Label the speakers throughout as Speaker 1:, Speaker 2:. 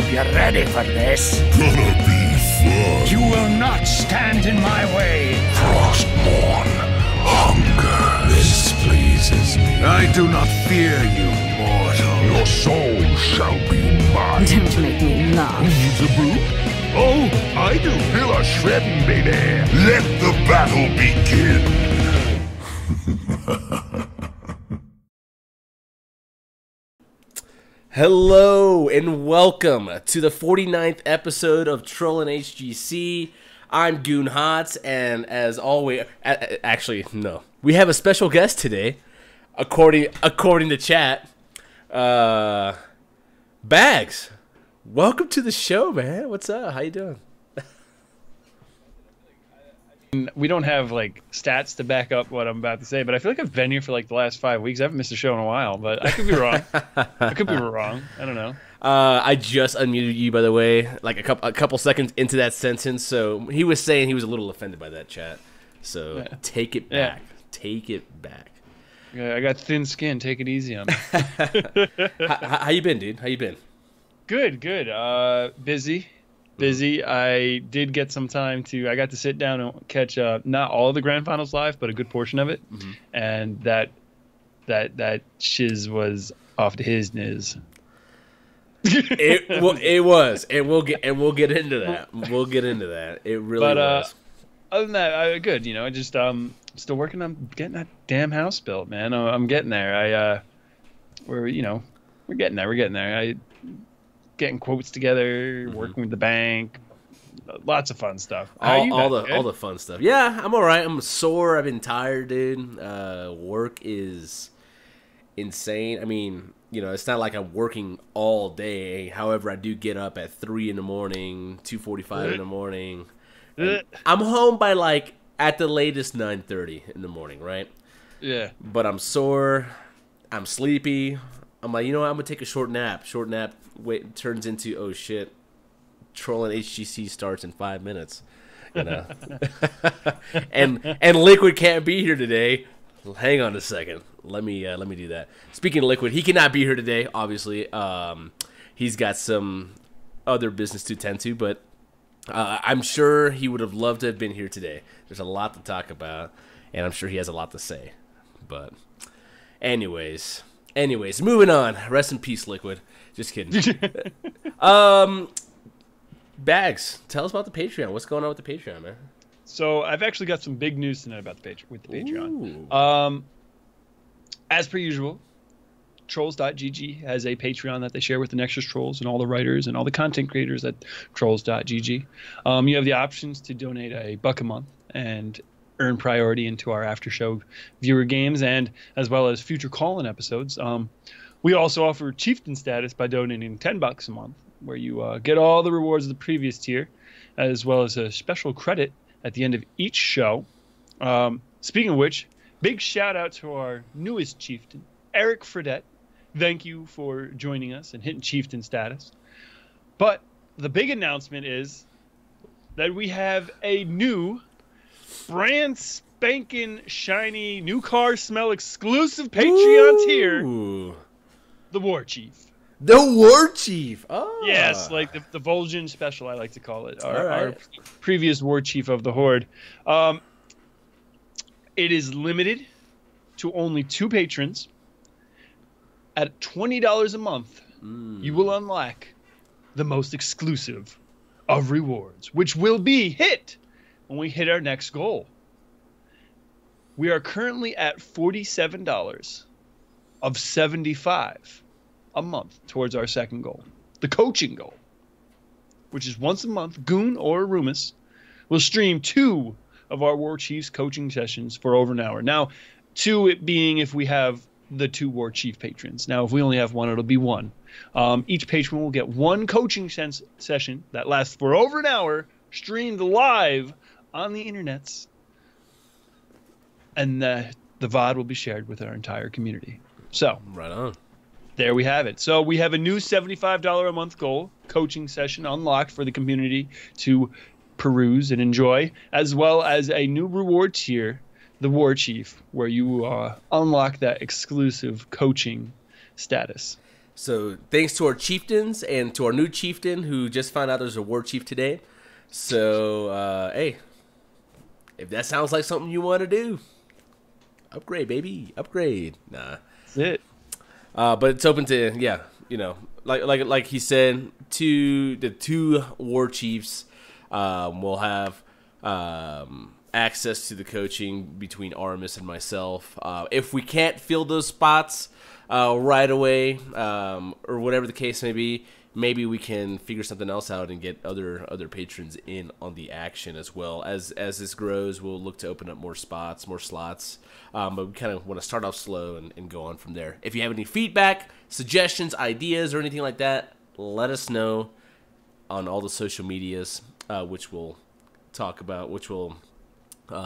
Speaker 1: you ready for this?
Speaker 2: Gonna be fun.
Speaker 1: You will not stand in my way.
Speaker 2: Frostborn, hunger. This pleases me.
Speaker 3: I do not fear you, mortal.
Speaker 2: Your soul shall be mine.
Speaker 4: Don't make me laugh.
Speaker 2: Needs a boot? Oh, I do. Feel a shredding, baby. Let the battle begin.
Speaker 5: Hello and welcome to the 49th episode of Trollin HGC. I'm Goon Hots, and as always, actually no, we have a special guest today, according to chat. Bahgz, welcome to the show, man. What's up? How you doing?
Speaker 6: We don't have like stats to back up what I'm about to say, but I feel like I've been here for like the last 5 weeks. I haven't missed a show in a while, but I could be wrong. I could be wrong. I don't know.
Speaker 5: I just unmuted you, by the way, like a couple seconds into that sentence. So he was saying he was a little offended by that, chat. So
Speaker 6: Yeah.
Speaker 5: Take it back. Take it back.
Speaker 6: Yeah, I got thin skin. Take it easy on me.
Speaker 5: How you been, dude? How you been?
Speaker 6: Good. Busy. I did get some time I got to sit down and catch not all of the grand finals live, but a good portion of it.
Speaker 5: Mm-hmm.
Speaker 6: And that shiz was off to his niz.
Speaker 5: It was, and we'll get into that. We'll get into that. It really was.
Speaker 6: Other than that, good. You know, I just still working on getting that damn house built, man. I'm getting there. We're getting there. We're getting there. Getting quotes together, working with the bank, lots of fun stuff.
Speaker 5: All the fun stuff. Yeah, I'm all right. I'm sore. I've been tired, dude. Work is insane. I mean, you know, it's not like I'm working all day. However, I do get up at 3 in the morning, 2:45 in the morning. I'm home by like at the latest 9:30 in the morning, right?
Speaker 6: Yeah.
Speaker 5: But I'm sore. I'm sleepy. I'm like, you know what? I'm gonna take a short nap. Short nap turns into, oh shit, Trollin HGC starts in 5 minutes. You know, and LiQiuD can't be here today. Hang on a second. Let me do that. Speaking of LiQiuD, he cannot be here today. Obviously, he's got some other business to tend to, but I'm sure he would have loved to have been here today. There's a lot to talk about, and I'm sure he has a lot to say. But anyways, moving on. Rest in peace, LiQiuD. Just kidding. Bahgz, tell us about the Patreon. What's going on with the Patreon, man?
Speaker 6: So I've actually got some big news tonight about the Patreon. As per usual, Trolls.gg has a Patreon that they share with the Nexus Trolls and all the writers and all the content creators at Trolls.gg. You have the options to donate $1 a month and earn priority into our after show viewer games and as well as future call-in episodes. We also offer chieftain status by donating $10 a month, where you get all the rewards of the previous tier, as well as a special credit at the end of each show. Speaking of which, big shout out to our newest chieftain, Eric Fredette. Thank you for joining us and hitting chieftain status. But the big announcement is that we have a new brand spanking shiny new car smell exclusive Patreon tier. The War Chief.
Speaker 5: The War Chief. Oh.
Speaker 6: Yes, like the Vol'jin special, I like to call it. Our previous War Chief of the Horde. It is limited to only 2 patrons. At $20 a month, you will unlock the most exclusive of rewards, which will be hit when we hit our next goal. We are currently at $47 of $75 a month towards our second goal, the coaching goal, which is once a month. Goon or Rumus will stream 2 of our War Chiefs coaching sessions for over an hour. Now, 2 it being if we have the 2 War Chief patrons. Now, if we only have 1, it'll be 1. Each patron will get 1 coaching session that lasts for over an hour, streamed live on the internets, and the VOD will be shared with our entire community. So,
Speaker 5: right on.
Speaker 6: There we have it. So we have a new $75 a month goal coaching session unlocked for the community to peruse and enjoy, as well as a new reward tier, the War Chief, where you unlock that exclusive coaching status.
Speaker 5: So thanks to our chieftains and to our new chieftain who just found out there's a war chief today. So, hey, if that sounds like something you want to do, upgrade, baby, upgrade. Nah.
Speaker 6: That's it.
Speaker 5: But it's open to, yeah, you know, like he said, the two war chiefs will have access to the coaching between Artemis and myself. If we can't fill those spots right away, or whatever the case may be, maybe we can figure something else out and get other patrons in on the action as well. As this grows, we'll look to open up more spots, more slots. But we kind of want to start off slow and go on from there. If you have any feedback, suggestions, ideas, or anything like that, let us know on all the social medias, which we'll talk about, which we'll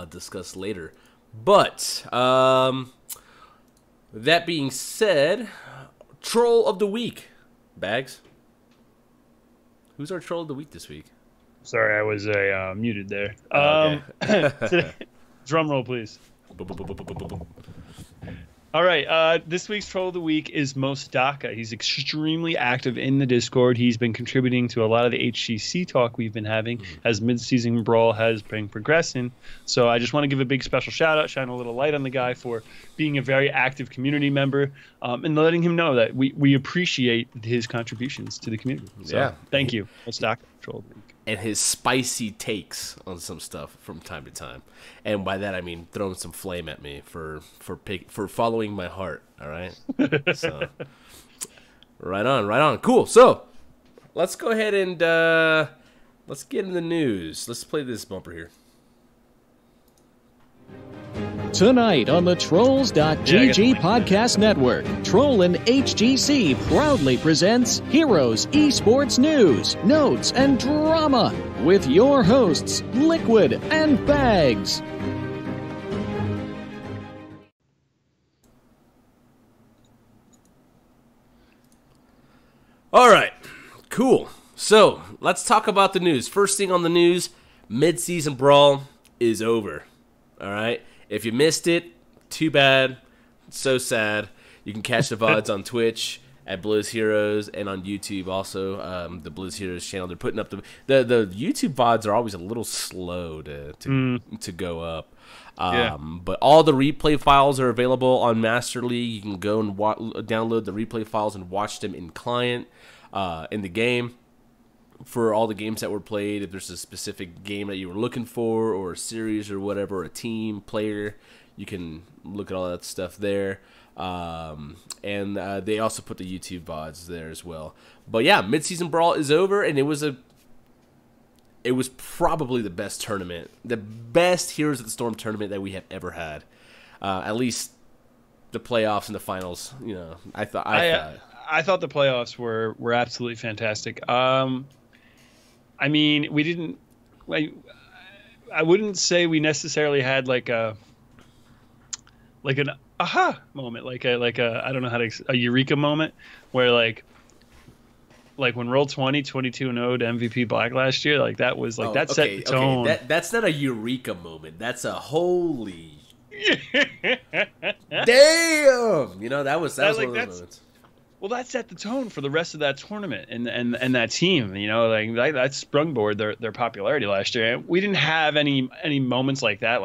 Speaker 5: discuss later. But that being said, Troll of the Week. Bahgz, who's our Troll of the Week this week?
Speaker 6: Sorry, I was muted there. Today, drum roll, please. All right, this week's Troll of the Week is Mostaka. He's extremely active in the Discord. He's been contributing to a lot of the HGC talk we've been having as mid-season Brawl has been progressing. So I just want to give a big special shout-out, shine a little light on the guy for being a very active community member, and letting him know that we appreciate his contributions to the community. So
Speaker 5: Yeah.
Speaker 6: thank you, Mostaka, Troll of the Week.
Speaker 5: And his spicy takes on some stuff from time to time, and by that I mean throwing some flame at me for following my heart. All right, so right on, cool. So let's go ahead and let's get in the news. Let's play this bumper here.
Speaker 4: Tonight on the Trolls.gg podcast network, Trollin HGC proudly presents Heroes eSports News, Notes, and Drama with your hosts, LiQiuD and Bahgz.
Speaker 5: All right, cool. So let's talk about the news. First thing on the news, mid-season Brawl is over. All right. If you missed it, too bad. So sad. You can catch the VODs on Twitch at Blizz Heroes and on YouTube also, the Blizz Heroes channel. They're putting up the YouTube VODs are always a little slow to go up. But all the replay files are available on Master League. You can go and download the replay files and watch them in client in the game. For all the games that were played, if there's a specific game that you were looking for, or a series or whatever, or a team, player, you can look at all that stuff there. And they also put the YouTube VODs there as well. But yeah, Mid-Season Brawl is over, and it was probably the best tournament, the best Heroes of the Storm tournament that we have ever had. At least the playoffs and the finals, you know, I thought
Speaker 6: the playoffs were absolutely fantastic. I mean, we didn't. I wouldn't say we necessarily had like an aha moment, like a I don't know how to a eureka moment where like when Roll20 22-0 to MVP Black last year, like that was like that set the tone.
Speaker 5: Okay. That's not a eureka moment. That's a holy damn. You know, that was one of those moments.
Speaker 6: Well, that set the tone for the rest of that tournament and that team. You know, like that sprungboard their popularity last year. And we didn't have any moments like that.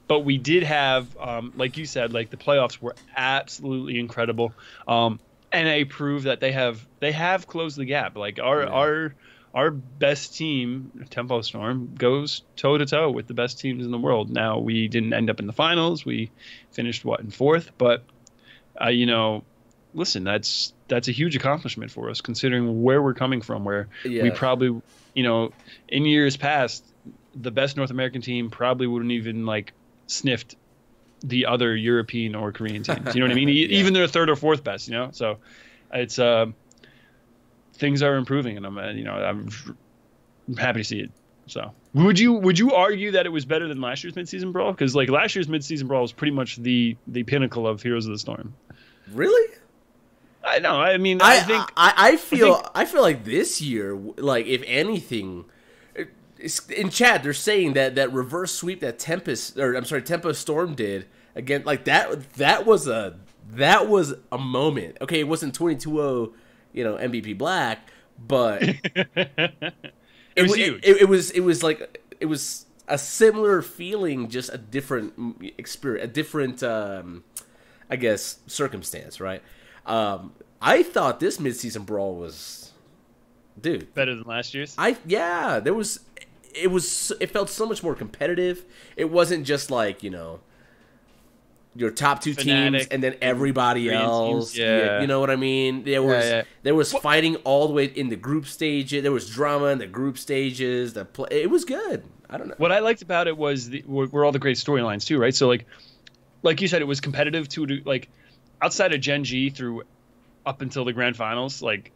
Speaker 6: But we did have, like you said, like the playoffs were absolutely incredible. And they prove that they have closed the gap. Like our best team, Tempo Storm, goes toe to toe with the best teams in the world. Now we didn't end up in the finals. We finished in fourth, but you know. Listen, that's a huge accomplishment for us, considering where we're coming from. Where we probably, you know, in years past, the best North American team probably wouldn't even like sniffed the other European or Korean teams. You know what I mean? Even their third or fourth best. You know, so it's things are improving, and I'm happy to see it. So would you argue that it was better than last year's midseason Brawl? Because like last year's midseason Brawl was pretty much the pinnacle of Heroes of the Storm.
Speaker 5: Really?
Speaker 6: I know. I mean,
Speaker 5: I feel like this year, like if anything, in chat they're saying that reverse sweep that Tempo Storm did again, like that was a that was a moment. Okay, it wasn't 22-0, MVP Black, but it was huge. It was a similar feeling, just a different experience, a different, I guess, circumstance, right? I thought this midseason brawl was, dude,
Speaker 6: better than last year's.
Speaker 5: It felt so much more competitive. It wasn't just like, your top two teams and then everybody else.
Speaker 6: Teams, yeah.
Speaker 5: You know what I mean? There was fighting all the way in the group stages. There was drama in the group stages. It was good. I don't know.
Speaker 6: What I liked about it was were all the great storylines too, right? So like you said, it was competitive to like outside of Gen G through up until the grand finals, like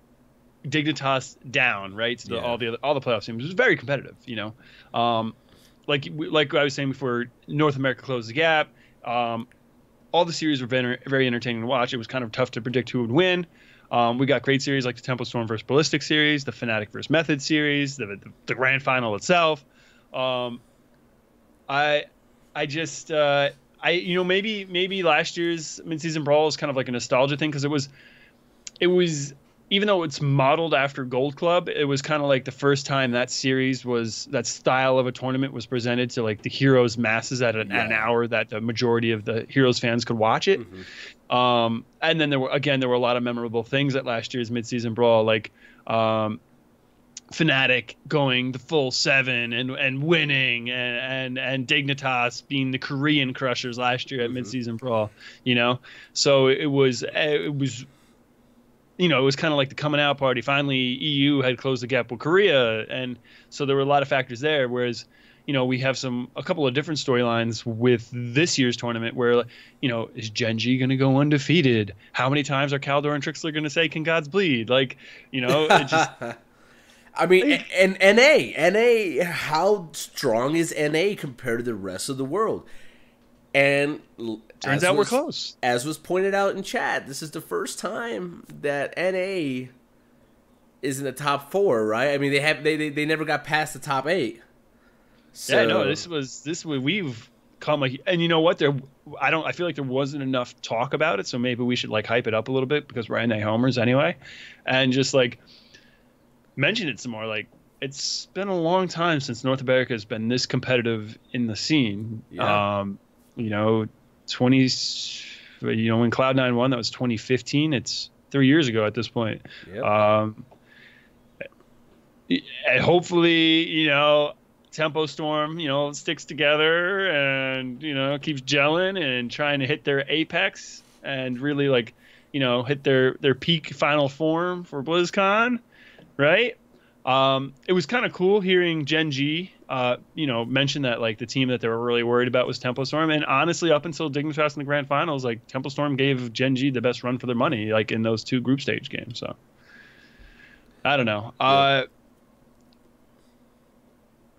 Speaker 6: Dignitas down, right? To all the playoff teams. It was very competitive, like I was saying before, North America closed the gap. All the series were very entertaining to watch. It was kind of tough to predict who would win. We got great series like the Tempo Storm versus Ballistic series, the Fnatic versus Method series, the grand final itself. Maybe last year's midseason brawl is kind of like a nostalgia thing because it was even though it's modeled after Gold Club, it was kind of like the first time that style of a tournament was presented to like the Heroes masses at an hour that the majority of the Heroes fans could watch it. Mm-hmm. And then there were a lot of memorable things at last year's midseason brawl, like Fnatic going the full 7 and winning, and Dignitas being the Korean crushers last year at midseason brawl. So it was it was kind of like the coming out party. Finally, EU had closed the gap with Korea, and so there were a lot of factors there. Whereas, we have a couple of different storylines with this year's tournament where, is Gen G going to go undefeated? How many times are Kaldor and Trixler going to say, "Can gods bleed"? It just.
Speaker 5: I mean, and NA, how strong is NA compared to the rest of the world? And
Speaker 6: turns out we're close.
Speaker 5: As was pointed out in chat, this is the first time that NA is in the top 4, right? I mean, they never got past the top 8. So.
Speaker 6: Yeah, no, we've come and you know what? I feel like there wasn't enough talk about it, so maybe we should hype it up a little bit because we're NA homers anyway, and just mention it some more. It's been a long time since North America has been this competitive in the scene. Yeah. 20, when Cloud9 won, that was 2015. It's 3 years ago at this point. Yep. And hopefully, Tempo Storm, sticks together and, keeps gelling and trying to hit their apex and really hit their peak final form for BlizzCon, right? It was kind of cool hearing Gen G, mention that the team that they were really worried about was Tempo Storm, and honestly, up until Dignitas in the grand finals, Tempo Storm gave Gen G the best run for their money, in those 2 group stage games. So I don't know.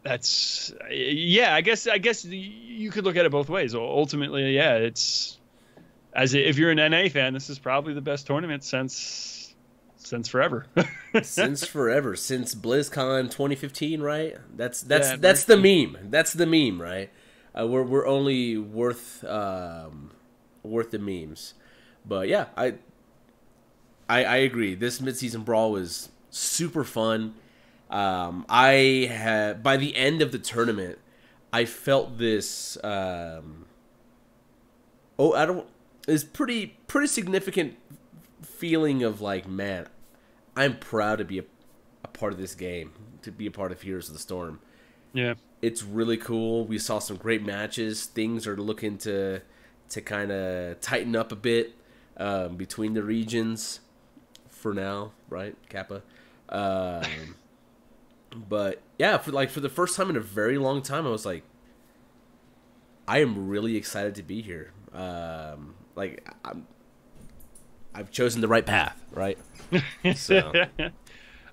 Speaker 6: That's I guess you could look at it both ways. Ultimately, it's if you're an NA fan, this is probably the best tournament since forever. Since
Speaker 5: BlizzCon 2015, right? That's the meme. That's the meme, right? We're only worth the memes. But yeah, I agree. This midseason brawl was super fun. By the end of the tournament, I felt this it's pretty significant feeling of man, I'm proud to be a part of this game, to be a part of Heroes of the Storm.
Speaker 6: Yeah,
Speaker 5: it's really cool. We saw some great matches. Things are looking to kind of tighten up a bit between the regions for now, right, Kappa? But yeah, for the first time in a very long time, I was I am really excited to be here. I've chosen the right path, right? So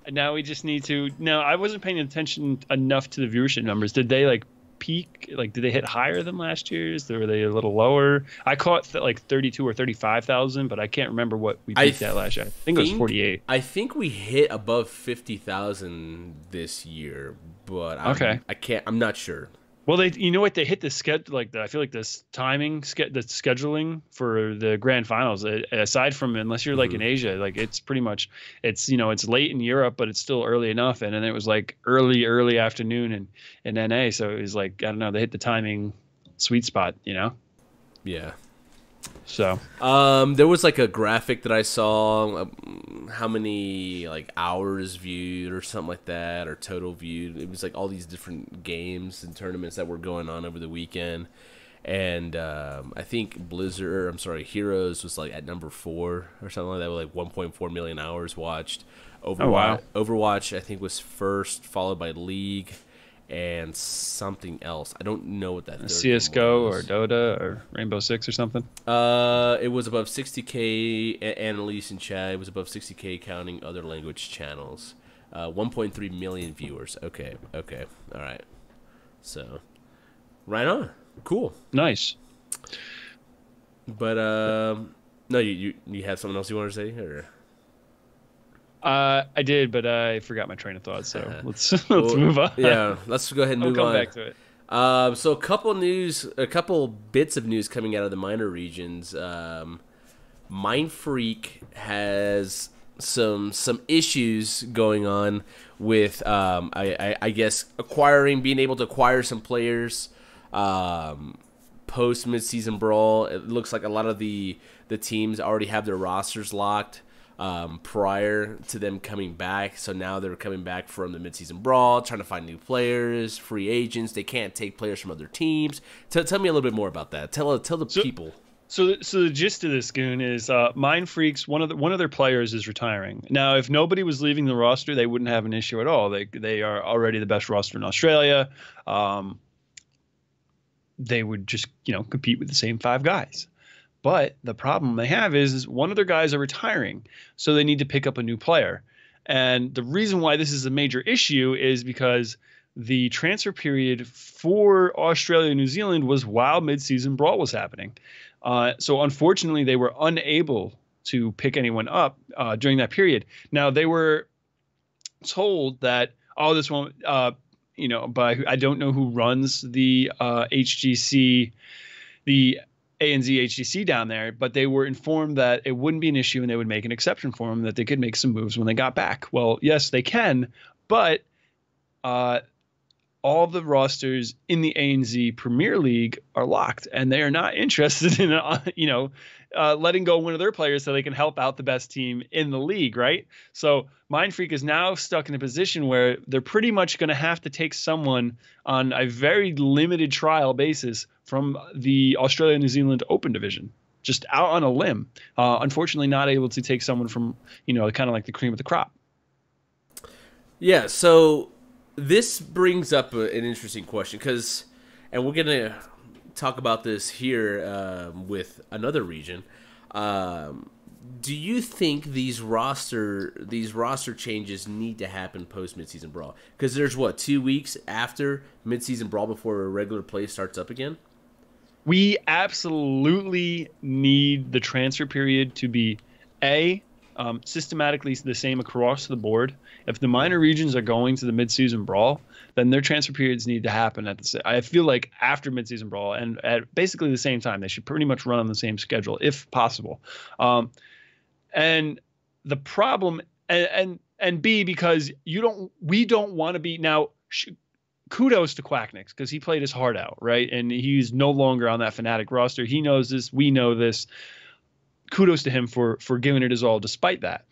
Speaker 6: now we just need to. No, I wasn't paying attention enough to the viewership numbers. Did they peak? Did they hit higher than last year's? Or were they a little lower? I caught 32 or 35,000, but I can't remember what we peaked at last year. I think it was 48.
Speaker 5: I think we hit above 50,000 this year, but I'm not sure.
Speaker 6: Well, you know what, they hit the schedule, like I feel like this timing, the scheduling for the grand finals. Aside from, unless you're like in Asia, like it's pretty much, it's it's late in Europe, but it's still early enough, and then it was like early afternoon in NA, so it was like, I don't know, they hit the timing sweet spot,
Speaker 5: Yeah.
Speaker 6: So
Speaker 5: there was like a graphic that I saw, how many like hours viewed or something like that, or total viewed. It was like all these different games and tournaments that were going on over the weekend, and I think Heroes was like at number 4 or something like that, with like 1.4 million hours watched. Overwatch I think was first, followed by League and something else. I don't know what that is.
Speaker 6: CSGO or Dota or Rainbow Six or something.
Speaker 5: It was above 60K. Annalise and Chad, it was above 60K counting other language channels. 1.3 million viewers. Okay. All right. So, right on. Cool.
Speaker 6: Nice.
Speaker 5: But no, you have something else you want to say, or?
Speaker 6: I did, but I forgot my train of thought. So let's move on.
Speaker 5: Yeah, let's go ahead and move on.
Speaker 6: I'll come back to it.
Speaker 5: So a couple bits of news coming out of the minor regions. Mind Freak has some issues going on with I guess being able to acquire some players post mid-season brawl. It looks like a lot of the teams already have their rosters locked prior to them coming back. So now they're coming back from the mid-season brawl, trying to find new players, free agents. They can't take players from other teams. Tell me a little bit more about that. Tell the people.
Speaker 6: So the gist of this, Goon, is Mind Freaks, one of their players is retiring. Now, if nobody was leaving the roster, they wouldn't have an issue at all. They are already the best roster in Australia. They would just compete with the same 5 guys. But the problem they have is one of their guys are retiring, so they need to pick up a new player. And the reason why this is a major issue is because the transfer period for Australia and New Zealand was while mid-season brawl was happening. So unfortunately, they were unable to pick anyone up during that period. Now, they were told that, this won't, by I don't know who runs the HGC, the ANZ HGC down there, but they were informed that it wouldn't be an issue and they would make an exception for them, that they could make some moves when they got back. Well, yes, they can, but all the rosters in the ANZ Premier League are locked, and they are not interested in, letting go one of their players so they can help out the best team in the league, right? So Mind Freak is now stuck in a position where they're pretty much going to have to take someone on a very limited trial basis from the Australia-New Zealand Open division, just out on a limb. Unfortunately, not able to take someone from, kind of like the cream of the crop.
Speaker 5: Yeah, so this brings up an interesting question, and we're going to talk about this here with another region. Do you think these roster changes need to happen post midseason brawl? Because there's 2 weeks after midseason brawl before a regular play starts up again.
Speaker 6: We absolutely need the transfer period to be systematically the same across the board. If the minor regions are going to the midseason brawl, then their transfer periods need to happen I feel like after midseason brawl and at basically the same time. They should pretty much run on the same schedule if possible. And the problem, and B, because we don't want to be now. Kudos to Quacknix, because he played his heart out, right? And he's no longer on that Fnatic roster. He knows this. We know this. Kudos to him for giving it his all despite that.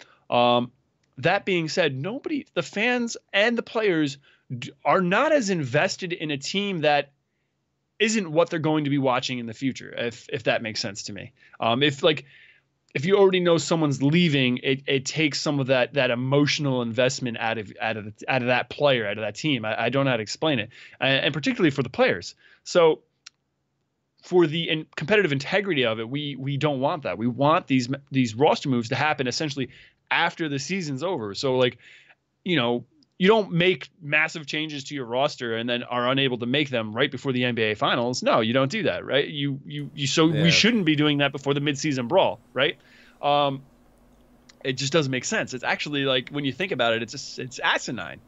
Speaker 6: That being said, the fans and the players are not as invested in a team that isn't what they're going to be watching in the future, if that makes sense to me. If you already know someone's leaving, it takes some of that emotional investment out of that player, out of that team. I don't know how to explain it, and particularly for the players. So for the competitive integrity of it, we don't want that. We want these roster moves to happen essentially after the season's over. So you don't make massive changes to your roster and then are unable to make them right before the NBA Finals. No, you don't do that, right? We shouldn't be doing that before the midseason brawl, right? It just doesn't make sense. It's actually, like, when you think about it, it's asinine.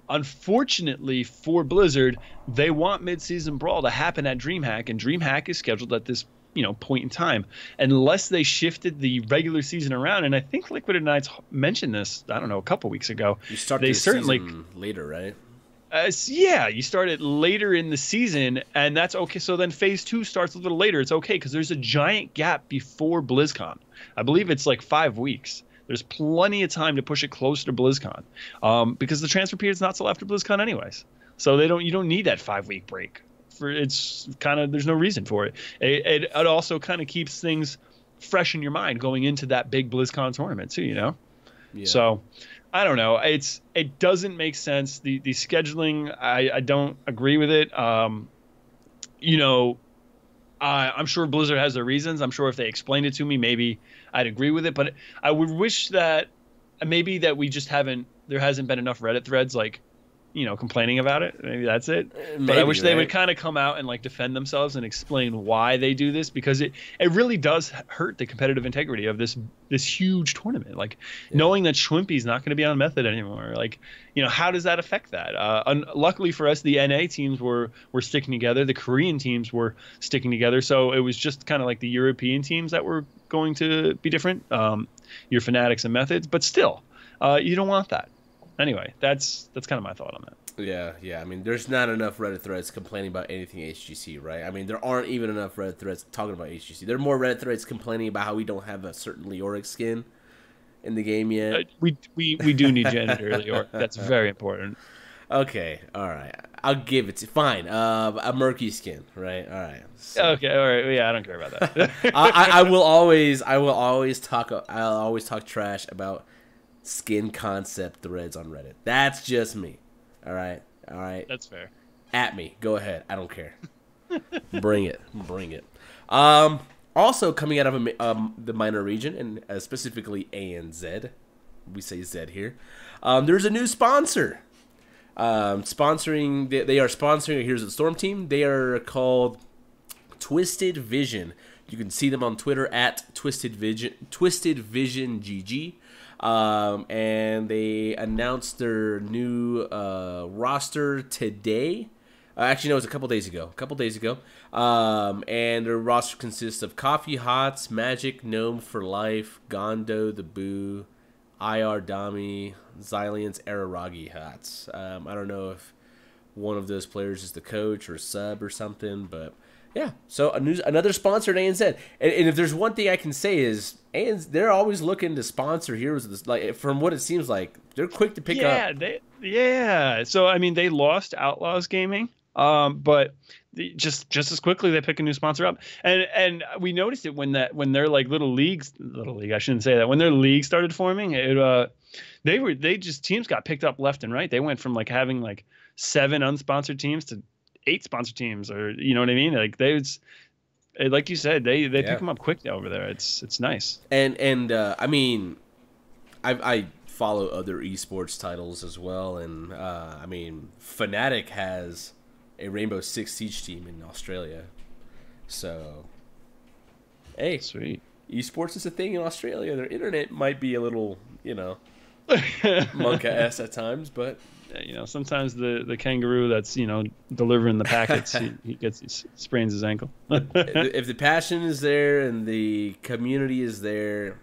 Speaker 6: Unfortunately for Blizzard, they want Mid-Season Brawl to happen at DreamHack, and DreamHack is scheduled at this point in time. Unless they shifted the regular season around, and I think LiQuiuD Knights mentioned this, I don't know, a couple weeks ago.
Speaker 5: You start
Speaker 6: they
Speaker 5: the
Speaker 6: certainly
Speaker 5: season later, right?
Speaker 6: Yeah, you start it later in the season, and that's okay. So then Phase 2 starts a little later. It's okay because there's a giant gap before BlizzCon. I believe it's like 5 weeks. There's plenty of time to push it closer to BlizzCon, because the transfer period's not till after BlizzCon anyways. So you don't need that 5-week break. There's no reason for it. It also kind of keeps things fresh in your mind going into that big BlizzCon tournament too. Yeah. So I don't know. It doesn't make sense. The scheduling, I don't agree with it. I'm sure Blizzard has their reasons. I'm sure if they explained it to me, maybe I'd agree with it. But I would wish that maybe that there hasn't been enough Reddit threads complaining about it. Maybe that's it. But I wish they would kind of come out and defend themselves and explain why they do this, because it really does hurt the competitive integrity of this huge tournament. Knowing that Schwimpy's not going to be on Method anymore, how does that affect that? Luckily for us, the NA teams were sticking together. The Korean teams were sticking together. So it was just kind of the European teams that were going to be different. Your Fanatics and Methods, but still, you don't want that. Anyway, that's kind of my thought on that.
Speaker 5: Yeah. I mean, there's not enough Reddit threads complaining about anything HGC, right? I mean, there aren't even enough Reddit threads talking about HGC. There are more Reddit threads complaining about how we don't have a certain Leoric skin in the game yet.
Speaker 6: We do need Janitor Leoric. That's very important.
Speaker 5: Okay, all right. I'll give it to fine. A murky skin, right? All right. So,
Speaker 6: okay, all right. Yeah, I don't care about that.
Speaker 5: I will always talk trash about skin concept threads on Reddit. That's just me. All right.
Speaker 6: That's fair.
Speaker 5: At me. Go ahead. I don't care. Bring it. Also coming out of the minor region, and specifically ANZ, we say Z here. There's a new sponsor. They are sponsoring a Heroes of the Storm team. They are called Twisted Vision. You can see them on Twitter at Twisted Vision GG. And they announced their new roster today. Actually, no, it was a couple days ago. And their roster consists of Coffee Hots, Magic, Gnome for Life, Gondo, the Boo, IR Dami, Xylians, Araragi Hots. I don't know if one of those players is the coach or sub or something, but yeah. So another sponsor at ANZ. And if there's one thing I can say is they're always looking to sponsor Heroes of this. From what it seems like, they're quick to pick up.
Speaker 6: So I mean, they lost Outlaws Gaming, but just as quickly they pick a new sponsor up. And we noticed it when their little league, I shouldn't say that, when their league started forming, teams got picked up left and right. They went from having 7 unsponsored teams to 8 sponsored teams, or you know what I mean? Like you said, they pick them up quick over there. It's nice.
Speaker 5: And I mean, I follow other esports titles as well, and I mean, Fnatic has a Rainbow Six Siege team in Australia. So, hey,
Speaker 6: sweet.
Speaker 5: Esports is a thing in Australia. Their internet might be a little, monk-ass at times, but
Speaker 6: sometimes the kangaroo that's delivering the packets he sprains his ankle.
Speaker 5: If the passion is there and the community is there,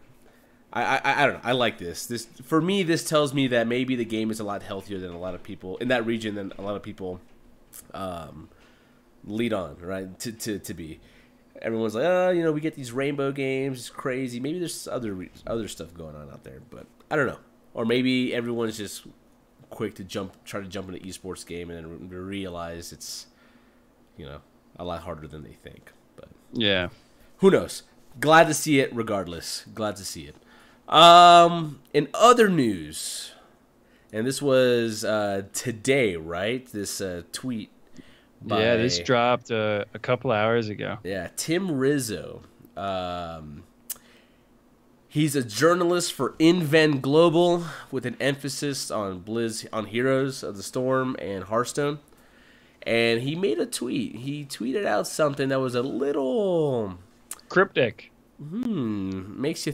Speaker 5: I don't know. I like this. This for me, this tells me that maybe the game is a lot healthier than a lot of people in that region than a lot of people lead on, right? To be. Everyone's like, we get these rainbow games, it's crazy. Maybe there's other stuff going on out there, but I don't know. Or maybe everyone's just quick to try to jump into esports game and then realize it's, a lot harder than they think. But
Speaker 6: yeah,
Speaker 5: who knows? Glad to see it regardless. Glad to see it. In other news, and this was today, right? This tweet.
Speaker 6: This dropped a couple hours ago.
Speaker 5: Yeah, Tim Rizzo. He's a journalist for InVen Global with an emphasis on Heroes of the Storm and Hearthstone. And he made a tweet. He tweeted out something that was a little
Speaker 6: cryptic.
Speaker 5: Makes you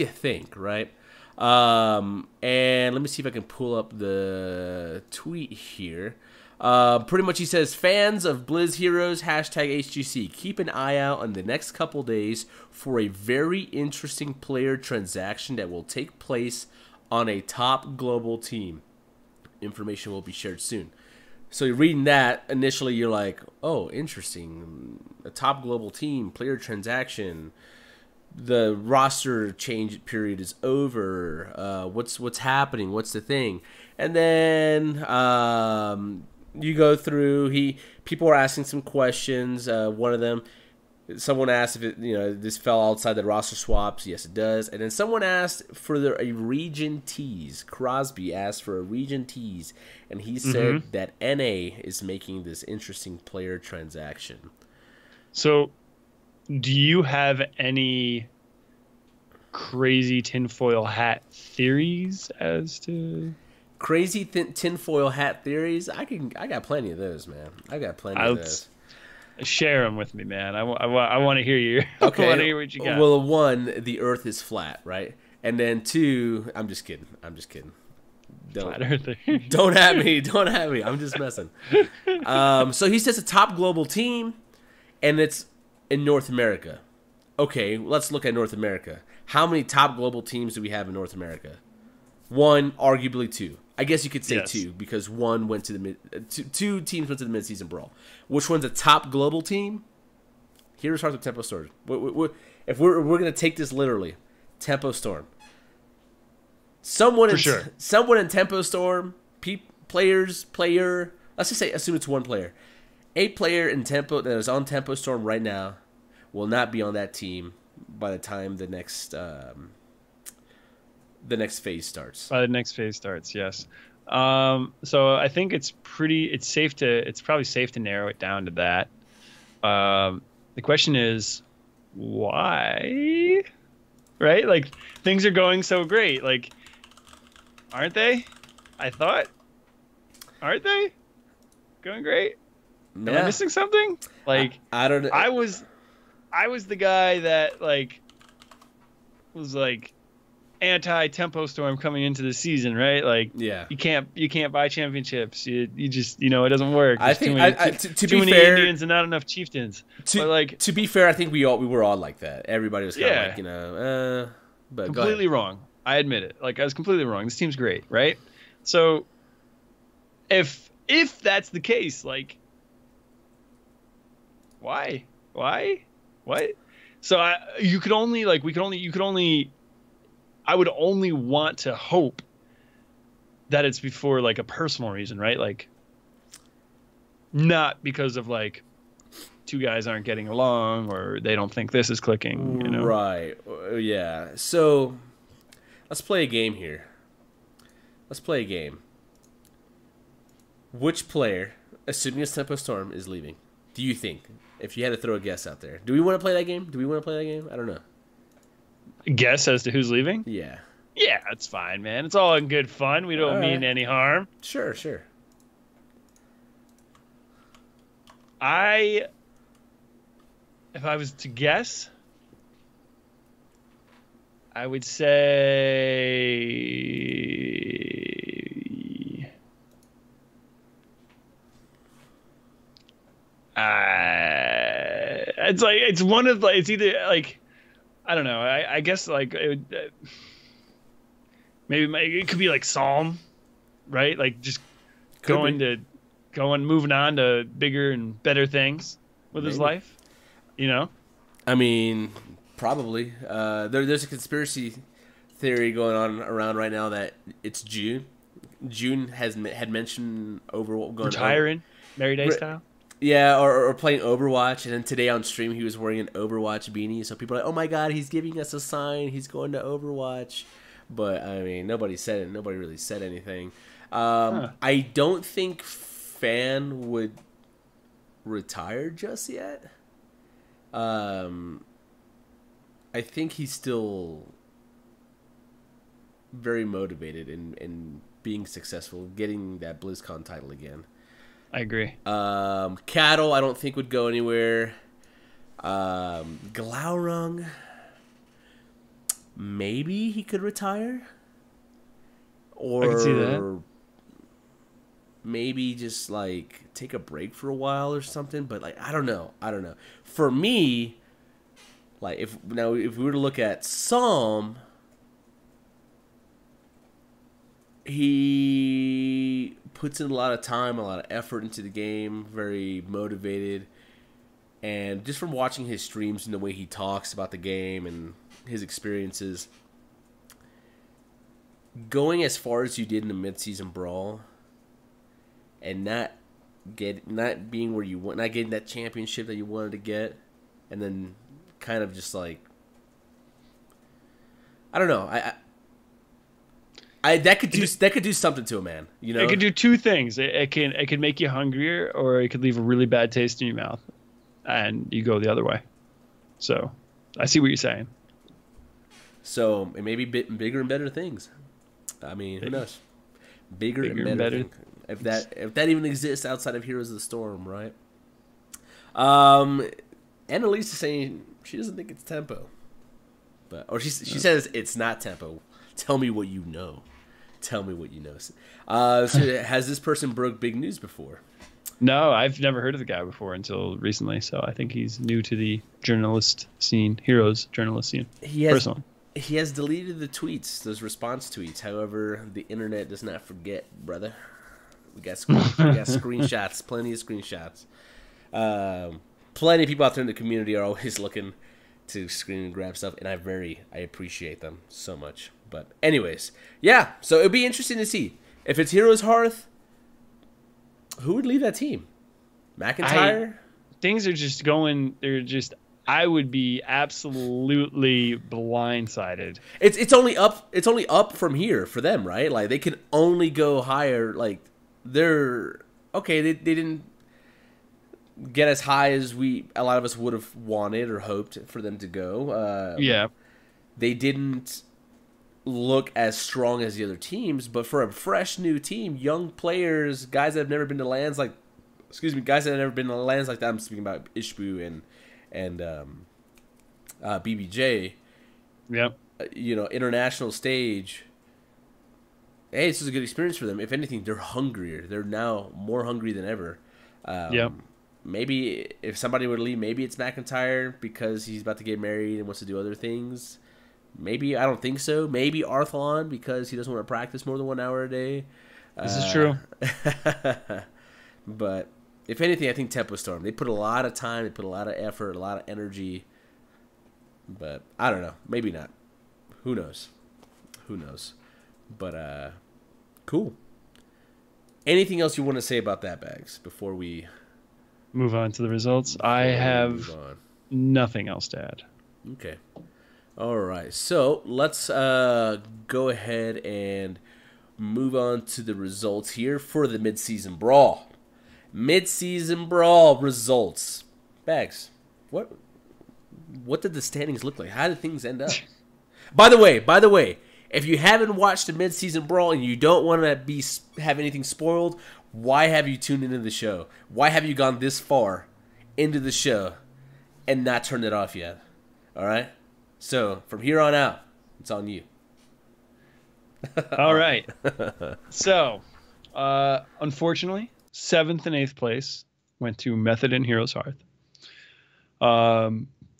Speaker 5: think, right? And let me see if I can pull up the tweet here. Pretty much he says, fans of Blizz Heroes, #HGC, keep an eye out on the next couple days for a very interesting player transaction that will take place on a top global team. Information will be shared soon. So you're reading that, initially you're like, oh, interesting. A top global team, player transaction. The roster change period is over. What's happening? What's the thing? And then you go through. People are asking some questions. One of them, someone asked if this fell outside the roster swaps. Yes, it does. And then someone asked for a region tease. Crosby asked for a region tease, and he said that NA is making this interesting player transaction. So,
Speaker 6: do you have any crazy tinfoil hat theories as to
Speaker 5: crazy tinfoil hat theories? I got plenty of those, man. I got plenty of those.
Speaker 6: Share them with me, man. I want to hear you.
Speaker 5: Okay.
Speaker 6: I want to hear what you got.
Speaker 5: Well, one, the Earth is flat, right? And then two, I'm just kidding.
Speaker 6: Flat Earther.
Speaker 5: Don't at me. Don't at me. I'm just messing. So he says a top global team, and it's in North America. Okay, let's look at North America. How many top global teams do we have in North America? One, arguably two. I guess you could say two, because one went to the two teams went to the mid-season brawl. Which one's a top global team? Here's Hearts of Tempo Storm. If we're gonna take this literally, Tempo Storm. Someone in Tempo Storm, player. Let's just say, assume it's one player. A player in Tempo that is on Tempo Storm right now will not be on that team by the time the next phase starts.
Speaker 6: By the next phase starts, yes. So I think it's probably safe to narrow it down to that. The question is, why? Right? Like, things are going so great. Like, aren't they? I thought. Aren't they? Going great? Am I missing something? Like,
Speaker 5: I don't know.
Speaker 6: I was the guy that was anti-Tempo Storm coming into the season, right? Like,
Speaker 5: yeah,
Speaker 6: you can't buy championships. You just it doesn't work.
Speaker 5: There's
Speaker 6: to be fair, too many Indians and not enough chieftains.
Speaker 5: To be fair, I think we were all like that. Everybody was kind of but
Speaker 6: completely wrong. I admit it. Like, I was completely wrong. This team's great, right? So if that's the case, like, why? What? So I would only want to hope that it's before like a personal reason, right? Like, not because of like two guys aren't getting along or they don't think this is clicking,
Speaker 5: Right. Yeah. So let's play a game here. Which player, assuming it's Tempo Storm, is leaving? Do you think? If you had to throw a guess out there. Do we want to play that game? I don't know.
Speaker 6: Guess as to who's leaving?
Speaker 5: Yeah.
Speaker 6: Yeah, that's fine, man. It's all in good fun. We don't mean any harm.
Speaker 5: Sure.
Speaker 6: If I was to guess, I would say it's either like, I don't know. I guess like it would, maybe it could be like Psalm, right? Like just moving on to bigger and better things with his life,
Speaker 5: I mean, probably. There's a conspiracy theory going on around right now that it's June. June had mentioned
Speaker 6: retiring, Mary Day style.
Speaker 5: Yeah, or playing Overwatch, and then today on stream he was wearing an Overwatch beanie, so people are like, oh my god, he's giving us a sign, he's going to Overwatch. But, I mean, nobody really said anything. I don't think Fan would retire just yet. I think he's still very motivated in being successful, getting that BlizzCon title again.
Speaker 6: I agree.
Speaker 5: Cattle, I don't think would go anywhere. Glaurung, maybe he could retire. Or
Speaker 6: I can see that.
Speaker 5: Maybe just like take a break for a while or something. But like, I don't know. For me, like if we were to look at Psalm, he puts in a lot of time, a lot of effort into the game, very motivated. And just from watching his streams and the way he talks about the game and his experiences, going as far as you did in the mid-season brawl and not being where you want, not getting that championship that you wanted to get, and then kind of just like, I don't know, that could do something to a man, you know.
Speaker 6: It could do two things. It can make you hungrier, or it could leave a really bad taste in your mouth, and you go the other way. So, I see what you're saying.
Speaker 5: So it may be bigger and better things. I mean, who knows? Bigger and better. If that even exists outside of Heroes of the Storm, right? Annalise is saying she doesn't think it's tempo, she says it's not tempo. Tell me what you know. So has this person broke big news before?
Speaker 6: No, I've never heard of the guy before until recently. So I think he's new to the journalist scene, Heroes journalist scene. Personally.
Speaker 5: He has deleted the tweets, those response tweets. However, the internet does not forget, brother. We got screenshots, plenty of screenshots. Plenty of people out there in the community are always looking to screen and grab stuff, and I appreciate them so much. But anyways, yeah, so it'd be interesting to see. If it's Heroes Hearth, who would lead that team? McIntyre?
Speaker 6: Things are just going, I would be absolutely blindsided.
Speaker 5: It's only up from here for them, right? Like they can only go higher. Like they're okay. They didn't get as high as a lot of us would have wanted or hoped for them to go.
Speaker 6: Yeah,
Speaker 5: they didn't look as strong as the other teams, but for a fresh new team, young players, guys that have never been to lands like, guys that have never been to lands like that. I'm speaking about Ishbu and BBJ.
Speaker 6: Yep.
Speaker 5: International stage. Hey, this is a good experience for them. If anything, they're hungrier. They're now more hungry than ever.
Speaker 6: Yep.
Speaker 5: Maybe if somebody would leave, maybe it's McIntyre because he's about to get married and wants to do other things. Maybe, I don't think so. Maybe Arthlon because he doesn't want to practice more than 1 hour a day.
Speaker 6: This is true.
Speaker 5: But if anything, I think Tempo Storm. They put a lot of time, they put a lot of effort, a lot of energy. But I don't know. Maybe not. Who knows? But cool. Anything else you want to say about that, Bahgz, before we
Speaker 6: move on to the results? I have nothing else to add.
Speaker 5: Okay. All right. So let's go ahead and move on to the results here for the mid-season brawl. Mid-season brawl results. Bahgz, what did the standings look like? How did things end up? By the way, if you haven't watched the mid-season brawl and you don't want to have anything spoiled, why have you tuned into the show? Why have you gone this far into the show and not turned it off yet? All right? So, from here on out, it's on you.
Speaker 6: All right. So, unfortunately, 7th and 8th place went to Method and Heroes Hearth.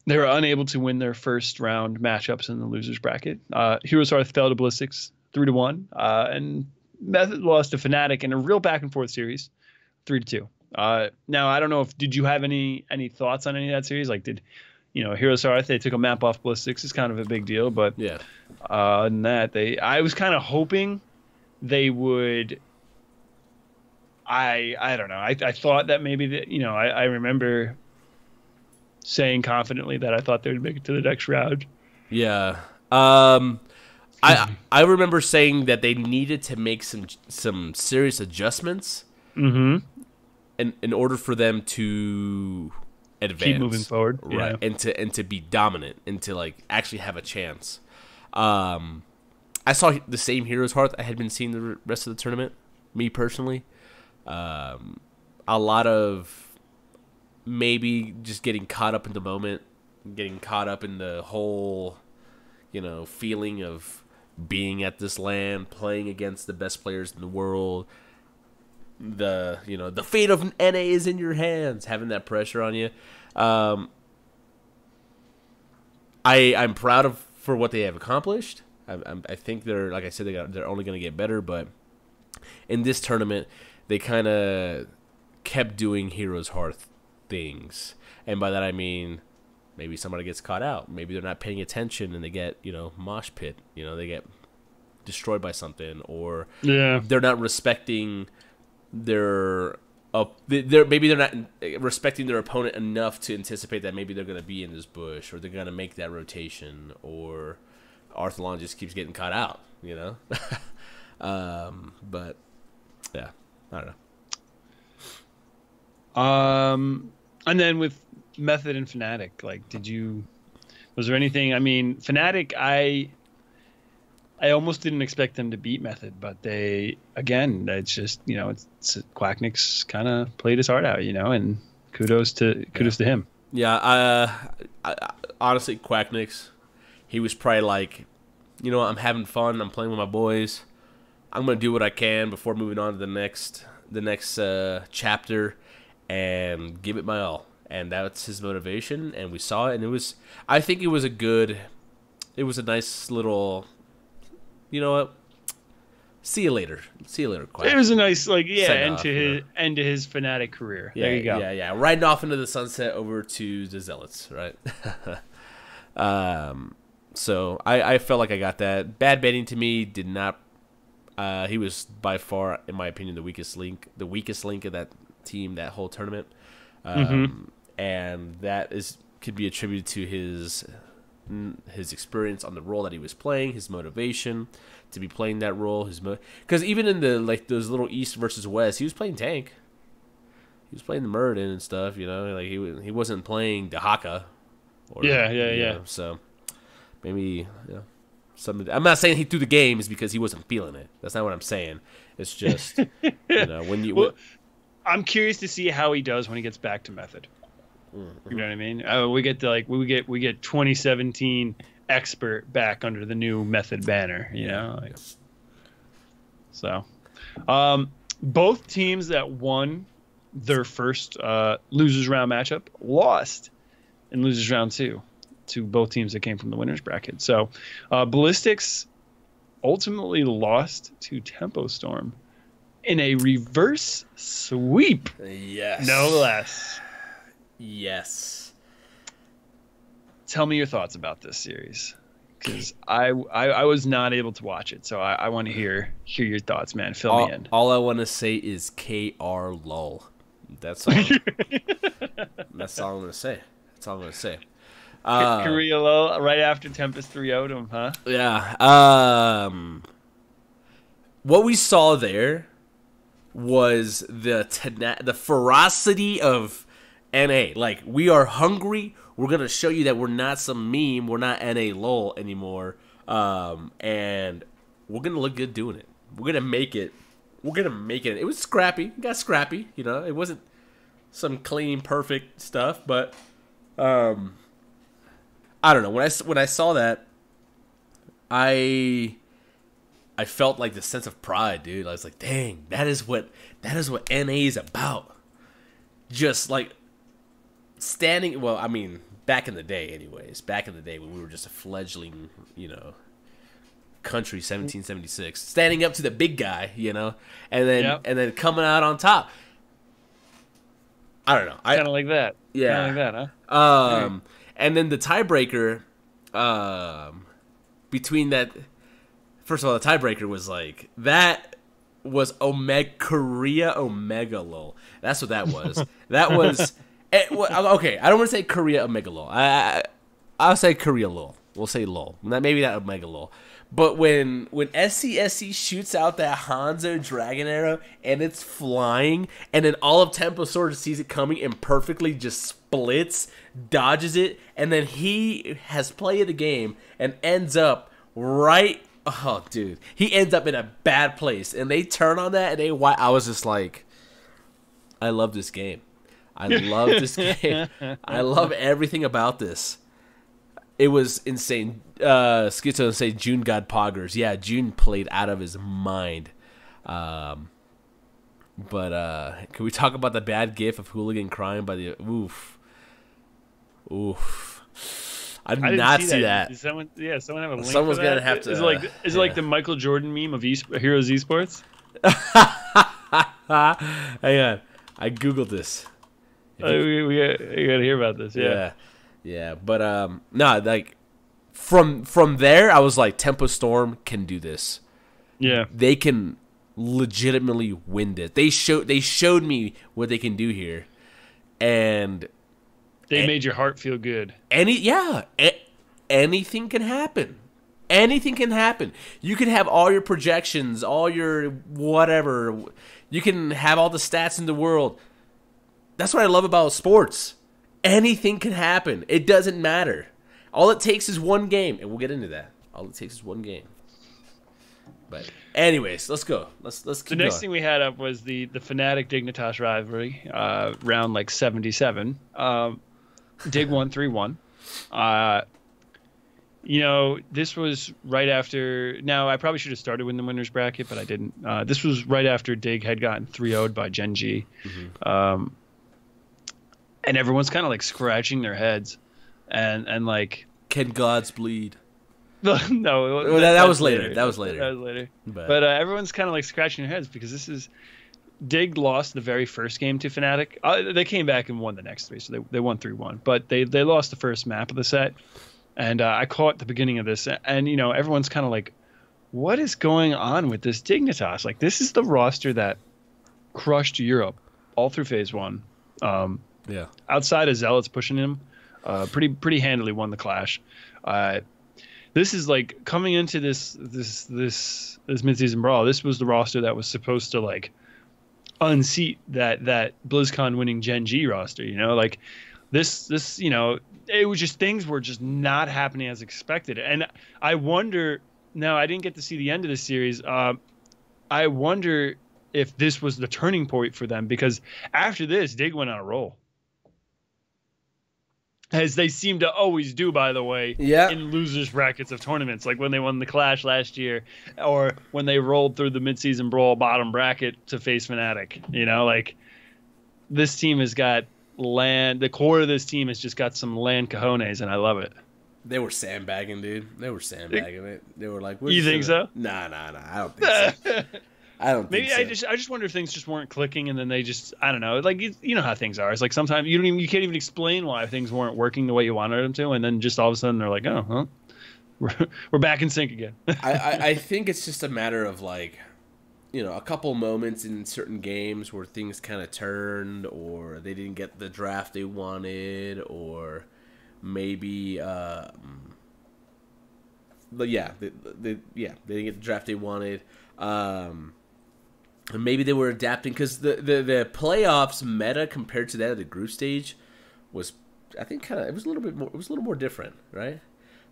Speaker 6: They were unable to win their first round matchups in the losers bracket. Heroes Hearth fell to Ballistics 3-1, and Method lost to Fnatic in a real back and forth series, 3-2. Now I don't know did you have any thoughts on any of that series? Like Heroes Hearth, they took a map off Ballistics. It's kind of a big deal, but
Speaker 5: yeah.
Speaker 6: Other than that, I was kind of hoping they would. I don't know. I thought that maybe I remember saying confidently that I thought they would make it to the next round.
Speaker 5: Yeah. I remember saying that they needed to make some serious adjustments in order for them to advance,
Speaker 6: keep moving forward,
Speaker 5: right?
Speaker 6: Yeah.
Speaker 5: And to be dominant and to like actually have a chance. I saw the same Heroes Hearth I had been seeing the rest of the tournament. Me personally, a lot of maybe just getting caught up in the moment, getting caught up in the whole, feeling of being at this LAN, playing against the best players in the world. The fate of NA is in your hands, having that pressure on you. I'm proud for what they have accomplished. I think they're, like I said, they're only going to get better. But in this tournament, they kind of kept doing Heroes Hearth things, and by that I mean maybe somebody gets caught out, maybe they're not paying attention and they get mosh pit, they get destroyed by something, or they're not respecting they're not respecting their opponent enough to anticipate that maybe they're going to be in this bush, or they're going to make that rotation, or Arthalon just keeps getting caught out, but yeah, I don't know.
Speaker 6: And then with Method and Fnatic, like, was there anything? I mean, Fnatic, I almost didn't expect them to beat Method, but it's just, Quacknick's kind of played his heart out, and kudos to him.
Speaker 5: Yeah, I honestly, Quacknick's, he was probably like, I'm having fun, I'm playing with my boys, I'm going to do what I can before moving on to the next chapter and give it my all. And that's his motivation, and we saw it, and I think it was a nice little, see you later, Quack.
Speaker 6: It was a nice, end to his Fnatic career.
Speaker 5: Yeah,
Speaker 6: there you go.
Speaker 5: Yeah, riding off into the sunset over to the Zealots, right? So I felt like I got that. Bad Betting to me did not. He was by far, in my opinion, the weakest link of that team, that whole tournament. And that could be attributed to his experience on the role that he was playing, his motivation to be playing that role, because even in those little East versus West, he was playing tank. He was playing the Muradin and stuff, he wasn't playing Dehaka. So maybe something. I'm not saying he threw the games because he wasn't feeling it. That's not what I'm saying. It's just when you.
Speaker 6: Well, I'm curious to see how he does when he gets back to Method.
Speaker 5: Mm-hmm.
Speaker 6: You know what I mean? We get 2017 expert back under the new Method banner. So, both teams that won their first losers round matchup lost in losers round 2 to both teams that came from the winners bracket. So, Ballistics ultimately lost to Tempo Storm in a reverse sweep.
Speaker 5: Yes.
Speaker 6: No less.
Speaker 5: Yes.
Speaker 6: Tell me your thoughts about this series, because I was not able to watch it, so I want to hear your thoughts, man. Fill me in.
Speaker 5: All I want to say is KR lol. That's all. That's all I'm going to say. That's all I'm going to say.
Speaker 6: Korea lol right after Tempest 3-0'd him, huh?
Speaker 5: Yeah. What we saw there was the ferocity of NA. Like, we are hungry. We're going to show you that we're not some meme. We're not NA lol anymore. And we're going to look good doing it. We're going to make it. It was scrappy. It got scrappy. It wasn't some clean, perfect stuff. But I don't know. When I saw that, I felt like the sense of pride, dude. I was like, dang, that is what NA is about. Just like standing, well, I mean, back in the day anyways, when we were just a fledgling, country, 1776, standing up to the big guy, and then coming out on top. I don't know.
Speaker 6: Kind of like that.
Speaker 5: Yeah.
Speaker 6: Kind of like that, huh?
Speaker 5: And then the tiebreaker between that, first of all, the tiebreaker was like, that was Korea Omega lol. That's what that was. That was, okay, I don't want to say Korea Omega lol. I'll say Korea lol. We'll say lol. Maybe not Omega lol. But when SCSC shoots out that Hanzo Dragon Arrow and it's flying, and then all of Tempo sort of sees it coming and perfectly just splits, dodges it, and then he has played the game and ends up right. Oh, dude, he ends up in a bad place, and they turn on that, and I was just like, I love this game. I love this game. I love everything about this. It was insane. Schizo say June got poggers. Yeah, June played out of his mind. But can we talk about the bad gif of Hooligan crying by the oof? I did not see that.
Speaker 6: Did someone have a link?
Speaker 5: Someone's
Speaker 6: for that?
Speaker 5: gonna have to.
Speaker 6: Is it like the Michael Jordan meme of Heroes Esports?
Speaker 5: Hang on, I googled this.
Speaker 6: We gotta hear about this.
Speaker 5: Yeah. But no, like from there, I was like, Tempo Storm can do this.
Speaker 6: Yeah,
Speaker 5: they can legitimately win this. They showed me what they can do here, and
Speaker 6: they made your heart feel good.
Speaker 5: Anything can happen. Anything can happen. You can have all your projections, all your whatever. You can have all the stats in the world. That's what I love about sports. Anything can happen. It doesn't matter. All it takes is one game, and we'll get into that. All it takes is one game. But anyways, let's go. Let's keep going.
Speaker 6: The next thing we had up was the Fnatic Dignitas rivalry, round like 77. Dig 1-3-1. This was right after. Now, I probably should have started with the winners bracket, but I didn't. This was right after Dig had gotten 3-0'd by Gen G. Mm-hmm. And everyone's kind of like scratching their heads, and like,
Speaker 5: can gods bleed?
Speaker 6: No,
Speaker 5: that was later. That was later.
Speaker 6: But everyone's kind of like scratching their heads because this is Dig lost the very first game to Fnatic. They came back and won the next three, so they won 3-1. But they lost the first map of the set, and I caught the beginning of this, and everyone's kind of like, what is going on with this Dignitas? Like, this is the roster that crushed Europe all through phase one.
Speaker 5: Yeah.
Speaker 6: Outside of Zealots pushing him, pretty handily won the Clash. This is like coming into this mid-season brawl. This was the roster that was supposed to like unseat that BlizzCon winning Gen G roster. Like this. It was just things were just not happening as expected. And I wonder. Now I didn't get to see the end of the series. I wonder if this was the turning point for them, because after this, Dig went on a roll. As they seem to always do, by the way, in losers brackets of tournaments, like when they won the Clash last year, or when they rolled through the midseason brawl bottom bracket to face Fnatic. Like this team has got land. The core of this team has just got some land cojones, and I love it.
Speaker 5: They were sandbagging, dude. They were sandbagging it. They were like,
Speaker 6: "You think so?"
Speaker 5: Nah. I don't think so. I don't think
Speaker 6: Maybe so. I just wonder if things just weren't clicking, and then they just, I don't know. Like you know how things are. It's like sometimes you can't even explain why things weren't working the way you wanted them to, and then just all of a sudden they're like, oh, well, we're back in sync again.
Speaker 5: I think it's just a matter of like, a couple moments in certain games where things kind of turned, or they didn't get the draft they wanted, or maybe they didn't get the draft they wanted. And maybe they were adapting, because the playoffs meta compared to that of the group stage was, I think, it was a little more different, right?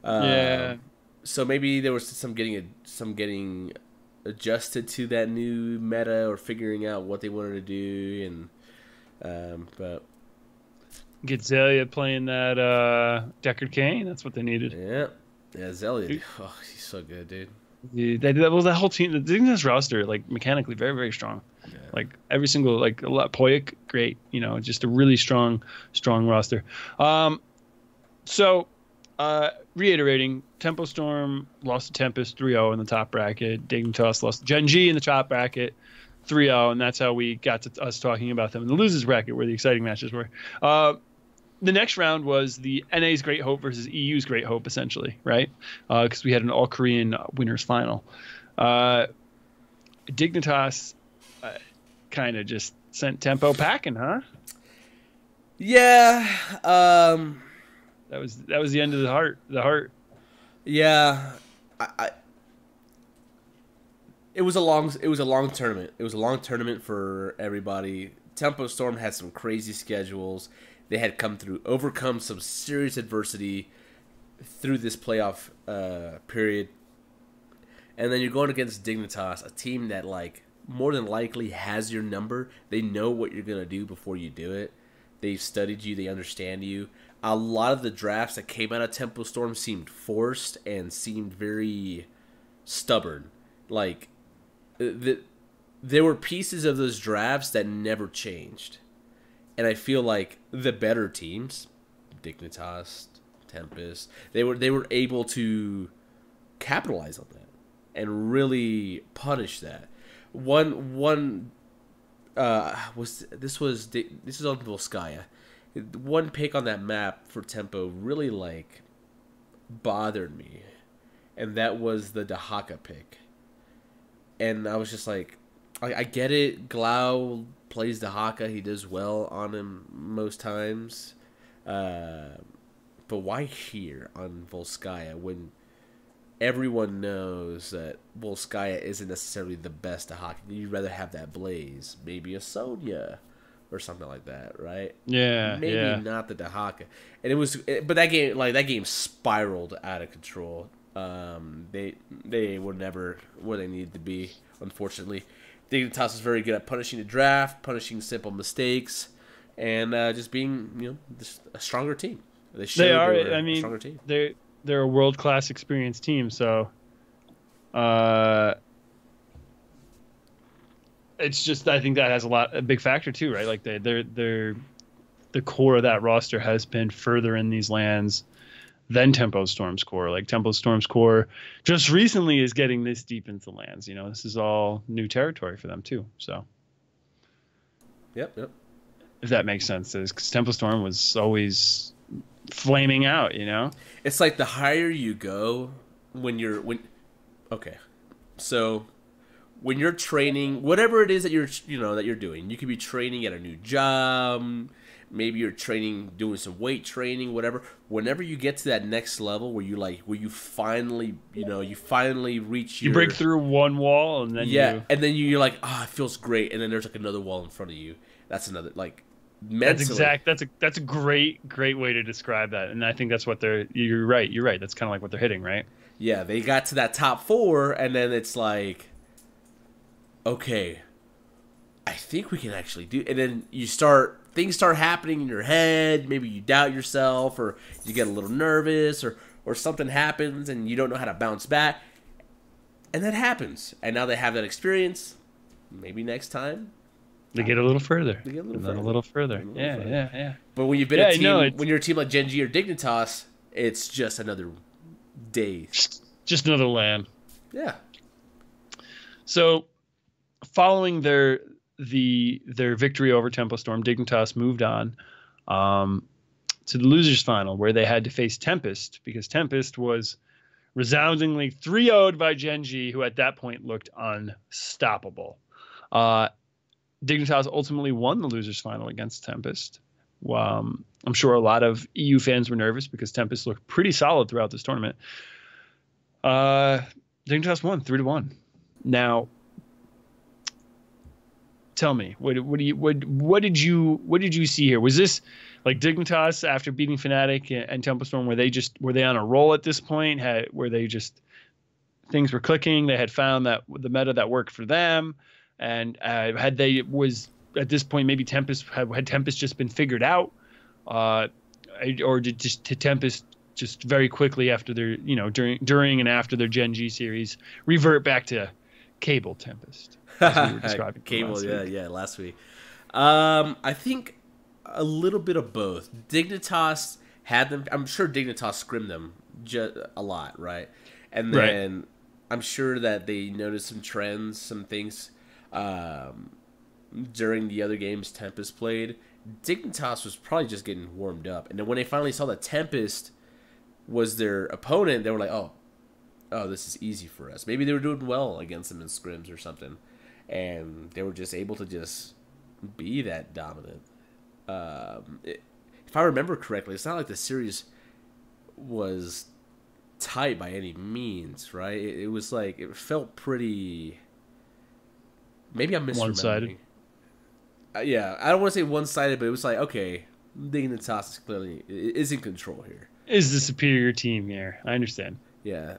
Speaker 6: Yeah.
Speaker 5: So maybe there was some getting adjusted to that new meta, or figuring out what they wanted to do, and but
Speaker 6: get Zelia playing that Deckard Cain. That's what they needed.
Speaker 5: Yeah, Zelia. Oh, he's so good, dude.
Speaker 6: That whole team, the Dignitas roster, like mechanically very, very strong. Yeah. Like every single, like Poyak, great. Just a really strong roster. So reiterating, Tempo Storm lost to Tempest 3-0 in the top bracket. Dignitas lost to Gen G in the top bracket 3-0, and that's how we got to us talking about them in the losers bracket, where the exciting matches were. The next round was the NA's Great Hope versus EU's Great Hope, essentially, right? Because we had an all-Korean winners final. Dignitas kind of just sent Tempo packing, huh?
Speaker 5: Yeah.
Speaker 6: That was the end of the heart.
Speaker 5: Yeah. It was a long tournament. It was a long tournament for everybody. Tempo Storm had some crazy schedules. They had overcome some serious adversity through this playoff period. And then you're going against Dignitas, a team that, like, more than likely has your number. They know what you're going to do before you do it. They've studied you. They understand you. a lot of the drafts that came out of Tempo Storm seemed forced and seemed very stubborn. Like, there were pieces of those drafts that never changed. And I feel like the better teams, Dignitas, Tempest, they were able to capitalize on that and really punish that. This is on Volskaya. One pick on that map for Tempo really like bothered me, and that was the Dahaka pick. And I was just like, I get it. Glau plays Dahaka. He does well on him most times. But why here on Volskaya when everyone knows that Volskaya isn't necessarily the best Dahaka? You'd rather have that Blaze, maybe a Sonya or something like that, right?
Speaker 6: Yeah,
Speaker 5: maybe not the Dahaka. And but that game spiraled out of control. They were never where they needed to be, unfortunately. Dignitas is very good at punishing the draft, punishing simple mistakes, and just being, just a stronger team. They are. I mean, a stronger team.
Speaker 6: They're a world-class experienced team, so it's just, I think that has a big factor too, right? Like the core of that roster has been further in these lands than Tempo Storm's core. Like Tempo Storm's core just recently is getting this deep into lands. This is all new territory for them too. So,
Speaker 5: yep.
Speaker 6: If that makes sense, because Tempo Storm was always flaming out.
Speaker 5: It's like the higher you go so when you're training, whatever it is that you're doing, you could be training at a new job. Maybe you're doing some weight training, whatever. Whenever you get to that next level where you finally reach
Speaker 6: you break through one wall and then
Speaker 5: and then you're like, it feels great, and then there's like another wall in front of you. That's another mentally.
Speaker 6: That's a great way to describe that, and I think that's what you're right. That's kind of like what they're hitting, right?
Speaker 5: Yeah, they got to that top 4, and then it's like, okay, I think we can actually do. And then things start happening in your head. Maybe you doubt yourself, or you get a little nervous, or something happens and you don't know how to bounce back. And that happens. And now they have that experience. Maybe next time
Speaker 6: they get a little further. Yeah.
Speaker 5: But when you've been when you're a team like Gen G or Dignitas, it's just another day.
Speaker 6: Just another land.
Speaker 5: Yeah.
Speaker 6: So, following their victory over Tempo Storm, Dignitas moved on to the losers final, where they had to face Tempest, because Tempest was resoundingly 3-0'd by Gen G, who at that point looked unstoppable. Dignitas ultimately won the losers final against Tempest. I'm sure a lot of EU fans were nervous because Tempest looked pretty solid throughout this tournament. Dignitas won 3-1. Now, tell me, what did you see here? Was this like Dignitas after beating Fnatic and Tempo Storm? Were they on a roll at this point? Things were clicking? They had found that the meta that worked for them, and at this point maybe had Tempest just been figured out, or did Tempest just very quickly after their during and after their Gen G series revert back to Cable Tempest? As we were describing
Speaker 5: Cable, last week. I think a little bit of both. Dignitas had them. I'm sure Dignitas scrimmed them a lot, right? And then I'm sure that they noticed some trends, some things during the other games Tempest played. Dignitas was probably just getting warmed up, and then when they finally saw that Tempest was their opponent, they were like, "Oh, this is easy for us." Maybe they were doing well against them in scrims or something, and they were just able to just be that dominant. If I remember correctly, it's not like the series was tight by any means, right? It was like, it felt pretty. Maybe I'm misremembering.
Speaker 6: One-sided.
Speaker 5: Yeah, I don't want to say one-sided, but it was like, okay, Dignitas clearly is in control here.
Speaker 6: Is the superior team here? I understand.
Speaker 5: Yeah,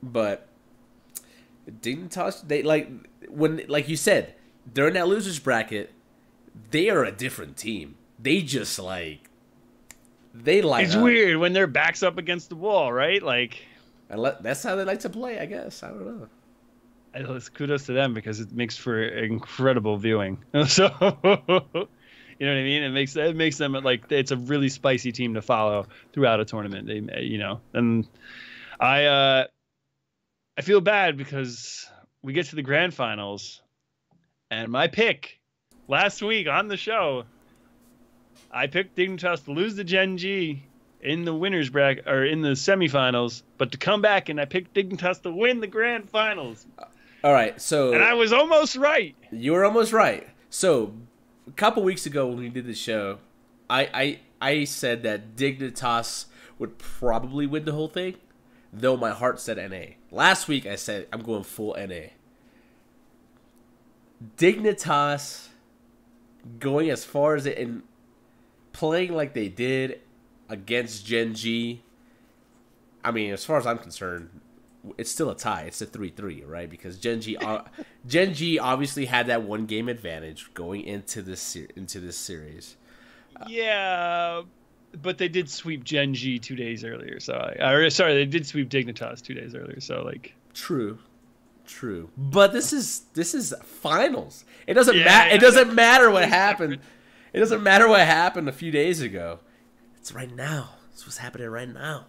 Speaker 5: but Dignitas, they like you said, they're in that losers bracket. They are a different team. They just They line
Speaker 6: It's
Speaker 5: up.
Speaker 6: weird when their backs up against the wall, right? Like,
Speaker 5: That's how they like to play, I guess. I don't know.
Speaker 6: kudos to them because it makes for incredible viewing. So, you know what I mean? It makes them like it's a really spicy team to follow throughout a tournament. And I feel bad because we get to the grand finals, and my pick last week on the show, I picked Dignitas to lose to Gen G in the winners bracket or in the semifinals, but to come back, and I picked Dignitas to win the grand finals.
Speaker 5: All right, so
Speaker 6: And I was almost right.
Speaker 5: you were almost right. So a couple weeks ago when we did the show, I said that Dignitas would probably win the whole thing, though my heart said NA. Last week I said I'm going full NA. Dignitas going as far as it and playing like they did against Gen G. I mean, as far as I'm concerned, it's still a tie. It's a 3-3, right? Because Gen G obviously had that one game advantage going into this series.
Speaker 6: Yeah, but they did sweep Gen G 2 days earlier. They did sweep Dignitas 2 days earlier. So like,
Speaker 5: True. But this is finals. It doesn't matter. It doesn't matter what happened. It doesn't matter what happened a few days ago. It's right now. It's what's happening right now.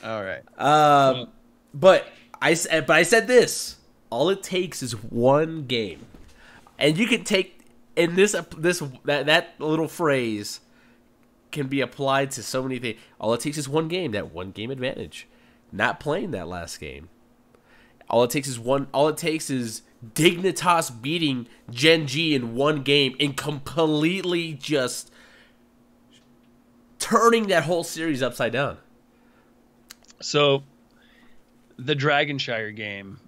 Speaker 6: all right.
Speaker 5: But I said this. All it takes is one game, and you can take in that little phrase can be applied to so many things. All it takes is one game. That one game advantage. Not playing that last game. All it takes is Dignitas beating Gen G in one game and completely just turning that whole series upside down.
Speaker 6: So, the Dragonshire game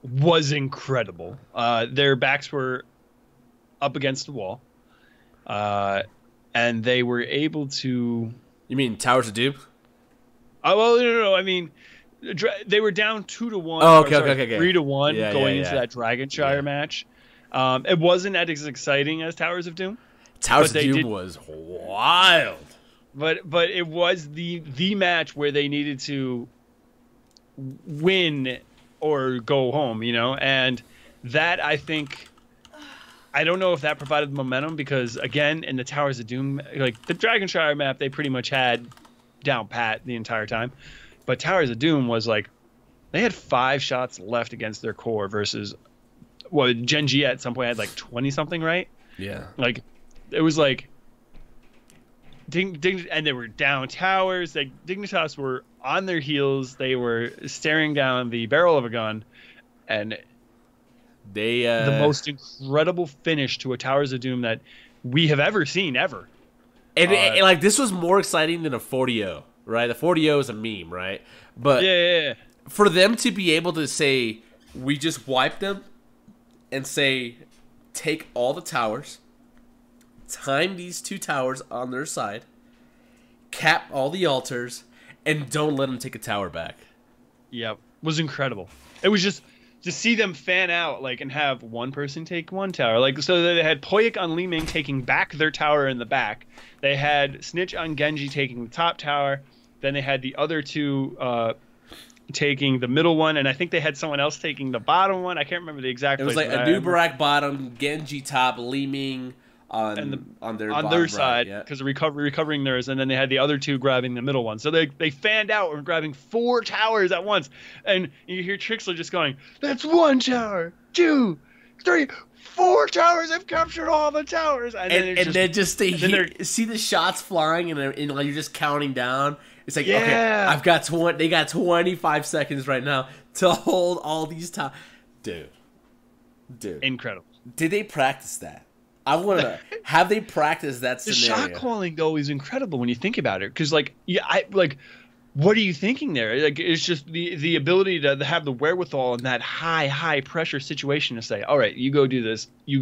Speaker 6: was incredible. Their backs were up against the wall, and they were able to...
Speaker 5: You mean Towers of Doom?
Speaker 6: Oh, well, no. I mean, they were down 2-1.
Speaker 5: Oh, okay.
Speaker 6: 3-1 going into that Dragonshire match. It wasn't as exciting as Towers of Doom.
Speaker 5: Towers of Doom was wild.
Speaker 6: But it was the match where they needed to win or go home, and that I think I don't know if that provided momentum because again in the Towers of Doom, like the Dragonshire map, they pretty much had down pat the entire time, but Towers of Doom was like they had 5 shots left against their core versus Gen G at some point had like 20 something, right?
Speaker 5: Yeah,
Speaker 6: like it was like. And they were down towers. Dignitas were on their heels. They were staring down the barrel of a gun, and the most incredible finish to a Towers of Doom that we have ever seen ever.
Speaker 5: And like this was more exciting than a 40-0, right? The 40-0 is a meme, right? But
Speaker 6: yeah.
Speaker 5: For them to be able to say we just wiped them and say take all the towers. Time these 2 towers on their side, cap all the altars, and don't let them take a tower back.
Speaker 6: Yep, was incredible. It was just to see them fan out, like, and have one person take one tower. Like, so they had Poyik on Li Ming taking back their tower in the back. They had Snitch on Genji taking the top tower. Then they had the other 2 taking the middle one, and I think they had someone else taking the bottom one. I can't remember the exact.
Speaker 5: It was like Anu Barak bottom, Genji top, Li Ming on their
Speaker 6: side
Speaker 5: right,
Speaker 6: because recovering theirs, and then they had the other 2 grabbing the middle one. So they fanned out and grabbing 4 towers at once, and you hear Trixler just going, "That's 1 tower, 2, 3, 4 towers. I've captured all the towers." And then
Speaker 5: see the shots flying, and like you're just counting down. It's like okay, they got 25 seconds right now to hold all these towers. Dude,
Speaker 6: incredible.
Speaker 5: Did they practice that? I want to have they practiced that scenario.
Speaker 6: The shot calling though is incredible when you think about it, because what are you thinking there? Like it's just the ability to have the wherewithal in that high pressure situation to say, all right, you go do this, you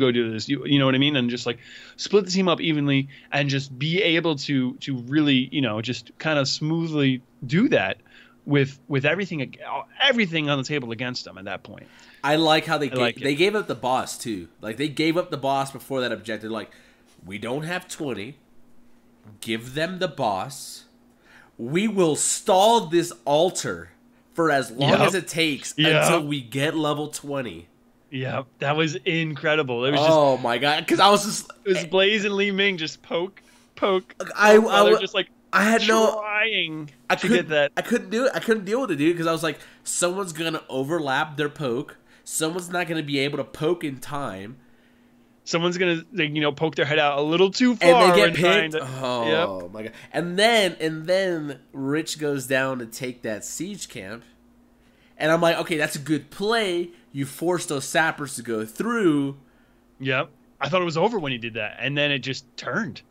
Speaker 6: know what I mean, and just like split the team up evenly and just be able to really just kind of smoothly do that with everything on the table against them at that point.
Speaker 5: I like how they gave up the boss too. Like they gave up the boss before that objective. Like we don't have 20, give them the boss. We will stall this altar for as long as it takes until we get level 20.
Speaker 6: Yeah, that was incredible. It was
Speaker 5: my god! Because I was just
Speaker 6: it was Blaze and Li Ming just poke.
Speaker 5: I was
Speaker 6: just like
Speaker 5: I had
Speaker 6: trying to get that.
Speaker 5: I couldn't do it. I couldn't deal with it, dude. Because I was like, someone's gonna overlap their poke. Someone's not gonna be able to poke in time.
Speaker 6: Someone's gonna, poke their head out a little too far,
Speaker 5: and they get picked. My god! And then Rich goes down to take that siege camp, and I'm like, okay, that's a good play. You forced those sappers to go through.
Speaker 6: Yep. I thought it was over when he did that, and then it just turned.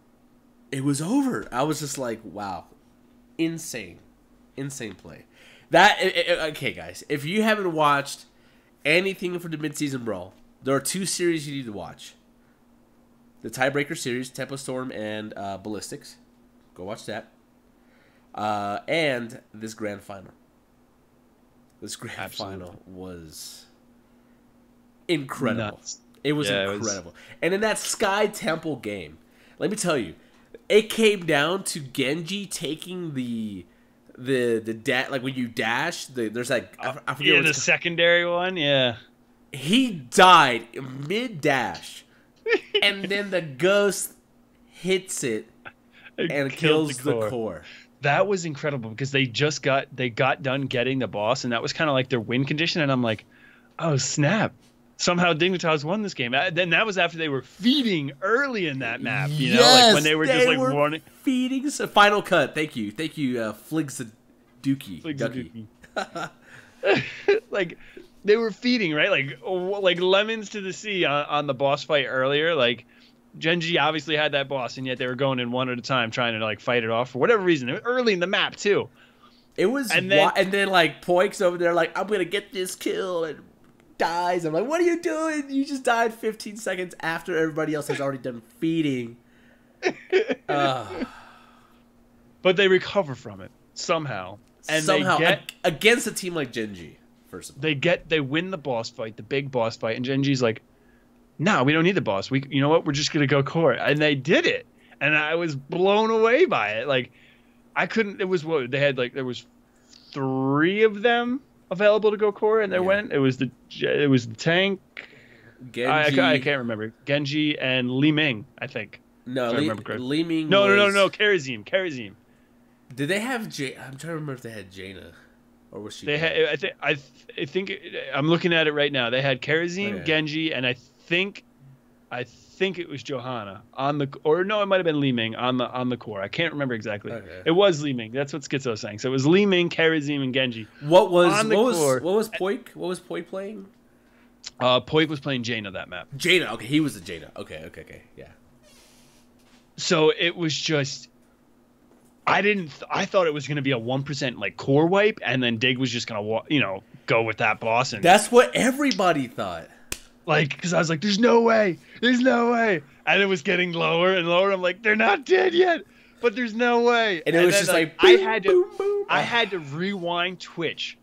Speaker 5: It was over. I was just like, wow, insane play. Okay, guys, if you haven't watched anything for the midseason brawl, there are 2 series you need to watch. The Tiebreaker series, Tempo Storm and Ballistics. Go watch that. And this grand final. This grand final was incredible.
Speaker 6: Nuts.
Speaker 5: It was incredible. And in that Sky Temple game, let me tell you, it came down to Genji taking the like when you dash, there's like I forget
Speaker 6: the secondary one,
Speaker 5: He died mid dash. And then the ghost hits it and kills the core.
Speaker 6: That was incredible because they got done getting the boss, and that was kind of like their win condition. And I'm like, oh snap! Somehow Dignitas won this game. Then that was after they were feeding early in that map. Like when they were just like running.
Speaker 5: Feeding. So final cut. Thank you, Fligs the Dookie.
Speaker 6: Like they were feeding, right? Like lemons to the sea on the boss fight earlier. Like Genji obviously had that boss, and yet they were going in one at a time trying to like fight it off for whatever reason. It was early in the map too.
Speaker 5: It was, and then like Poik's over there like, I'm gonna get this kill, and dies. I'm like, what are you doing? You just died 15 seconds after everybody else has already done feeding.
Speaker 6: But they recover from it somehow, and
Speaker 5: somehow
Speaker 6: they get
Speaker 5: against a team like Genji. First of all,
Speaker 6: they win the boss fight, the big boss fight, and Genji's like, no, we don't need the boss. You know what? We're just gonna go core, and they did it, and I was blown away by it. Like, I couldn't. It was what they had. Like, there was 3 of them available to go core, and they went. It was the tank.
Speaker 5: Genji.
Speaker 6: I can't remember. Genji and Li Ming, I think.
Speaker 5: No, Li Ming.
Speaker 6: No. Karazim.
Speaker 5: Did they have I'm trying to remember if they had Jaina. Or was she?
Speaker 6: They had. I think. I'm looking at it right now. They had Karazim, Genji, and I think it was Johanna on the. Or no, it might have been Li Ming on the core. I can't remember exactly. Okay. It was Li Ming. That's what Schizo was saying. So it was Li Ming, Karazim, and Genji.
Speaker 5: What was Poik? What was Poik playing?
Speaker 6: Poik was playing Jaina that map.
Speaker 5: Jaina. Okay, he was the Jaina. Okay. Yeah.
Speaker 6: So it was just. I thought it was going to be a 1% like core wipe, and then Dig was just going to, go with that boss. And
Speaker 5: that's what everybody thought.
Speaker 6: Like, because I was like, there's no way. And it was getting lower and lower. I'm like, they're not dead yet, but there's no way.
Speaker 5: And it was just like
Speaker 6: boom, I had to rewind Twitch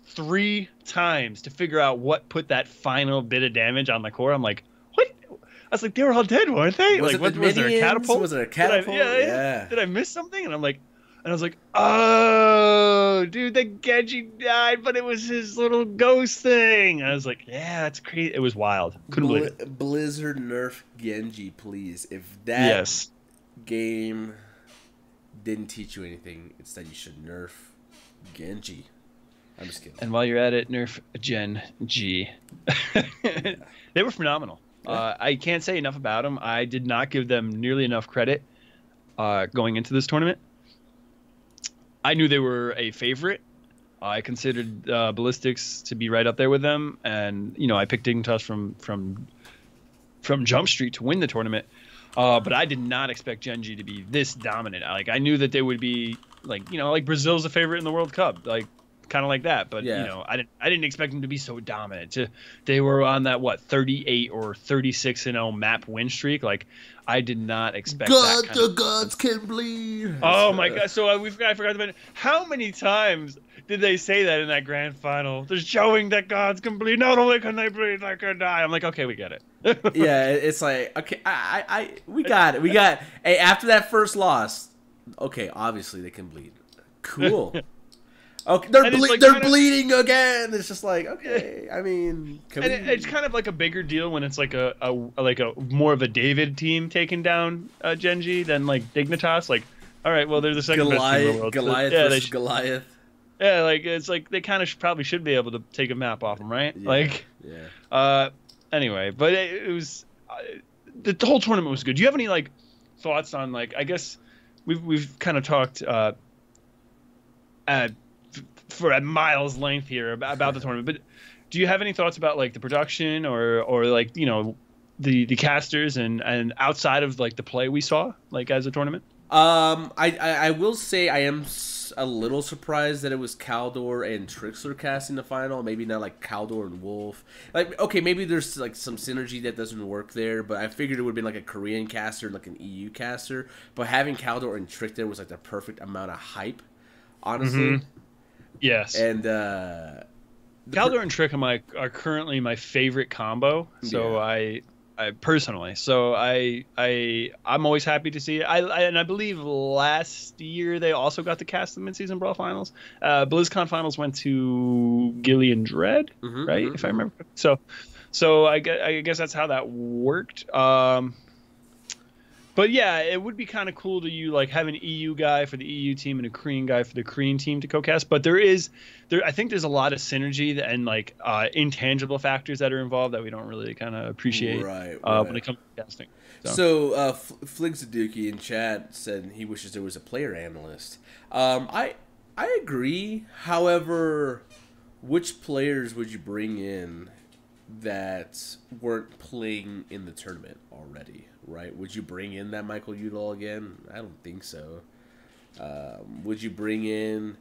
Speaker 6: 3 times to figure out what put that final bit of damage on the core. I'm like, what? I was like, they were all dead, weren't they?
Speaker 5: Was
Speaker 6: there a catapult?
Speaker 5: Was there a catapult?
Speaker 6: Yeah. Did I miss something? And I was like, oh, dude, the Genji died, but it was his little ghost thing. And I was like, yeah, that's crazy. It was wild. Couldn't believe it.
Speaker 5: Blizzard nerf Genji, please. If that game didn't teach you anything, it's that you should nerf Genji. I'm just kidding.
Speaker 6: And while you're at it, nerf Gen G. They were phenomenal. I can't say enough about them. I did not give them nearly enough credit going into this tournament. I knew they were a favorite. I considered Ballistics to be right up there with them, and I picked Dignitas from Jump Street to win the tournament. But I did not expect Genji to be this dominant. I knew that they would be like Brazil's a favorite in the World Cup, kind of like that. But I didn't expect them to be so dominant. They were on that 38 or 36-0 map win streak. Like, I did not expect that.
Speaker 5: The gods can bleed.
Speaker 6: Oh my god! So I forgot to mention, how many times did they say that in that grand final? They're showing that gods can bleed. Not only can they bleed, they can die. I'm like, okay, we get it.
Speaker 5: Yeah, it's like, okay, we got it. Hey, after that first loss, okay, obviously they can bleed. Cool. Okay, they're bleeding again. It's just like, okay, I mean,
Speaker 6: it's kind of like a bigger deal when it's like a more of a David team taking down Genji than like Dignitas. Like, all right, well, they're the second best team in the world.
Speaker 5: Goliath versus Goliath.
Speaker 6: Yeah, like it's like they kind of probably should be able to take a map off them, right?
Speaker 5: Yeah,
Speaker 6: like,
Speaker 5: yeah.
Speaker 6: Anyway, but it was the whole tournament was good. Do you have any like thoughts on like? I guess we've kind of talked for a mile's length here about the tournament, but do you have any thoughts about like the production or like, you know, the casters and outside of like the play we saw like as a tournament?
Speaker 5: I will say I am a little surprised that it was Caldor and Trixler casting the final. Maybe not like Caldor and Wolf. Like, okay, maybe there's like some synergy that doesn't work there, but I figured it would have been like a Korean caster and like an EU caster. But having Caldor and Trick there was like the perfect amount of hype, honestly.
Speaker 6: Mm-hmm. Yes.
Speaker 5: And
Speaker 6: Caldor and Trick are currently my favorite combo. So yeah. I personally, so I'm always happy to see it. I believe last year they also got to cast the mid-season brawl finals. BlizzCon finals went to Gilly and Dread, right? If I remember. So I guess that's how that worked. But yeah, it would be kind of cool to like have an EU guy for the EU team and a Korean guy for the Korean team to co-cast. But I think there's a lot of synergy and like intangible factors that are involved that we don't really kind of appreciate when it comes to casting.
Speaker 5: So Flig Zaduki in chat said he wishes there was a player analyst. I agree. However, which players would you bring in that weren't playing in the tournament already? Right? Would you bring in that Michael Udall again? I don't think so. Would you bring in?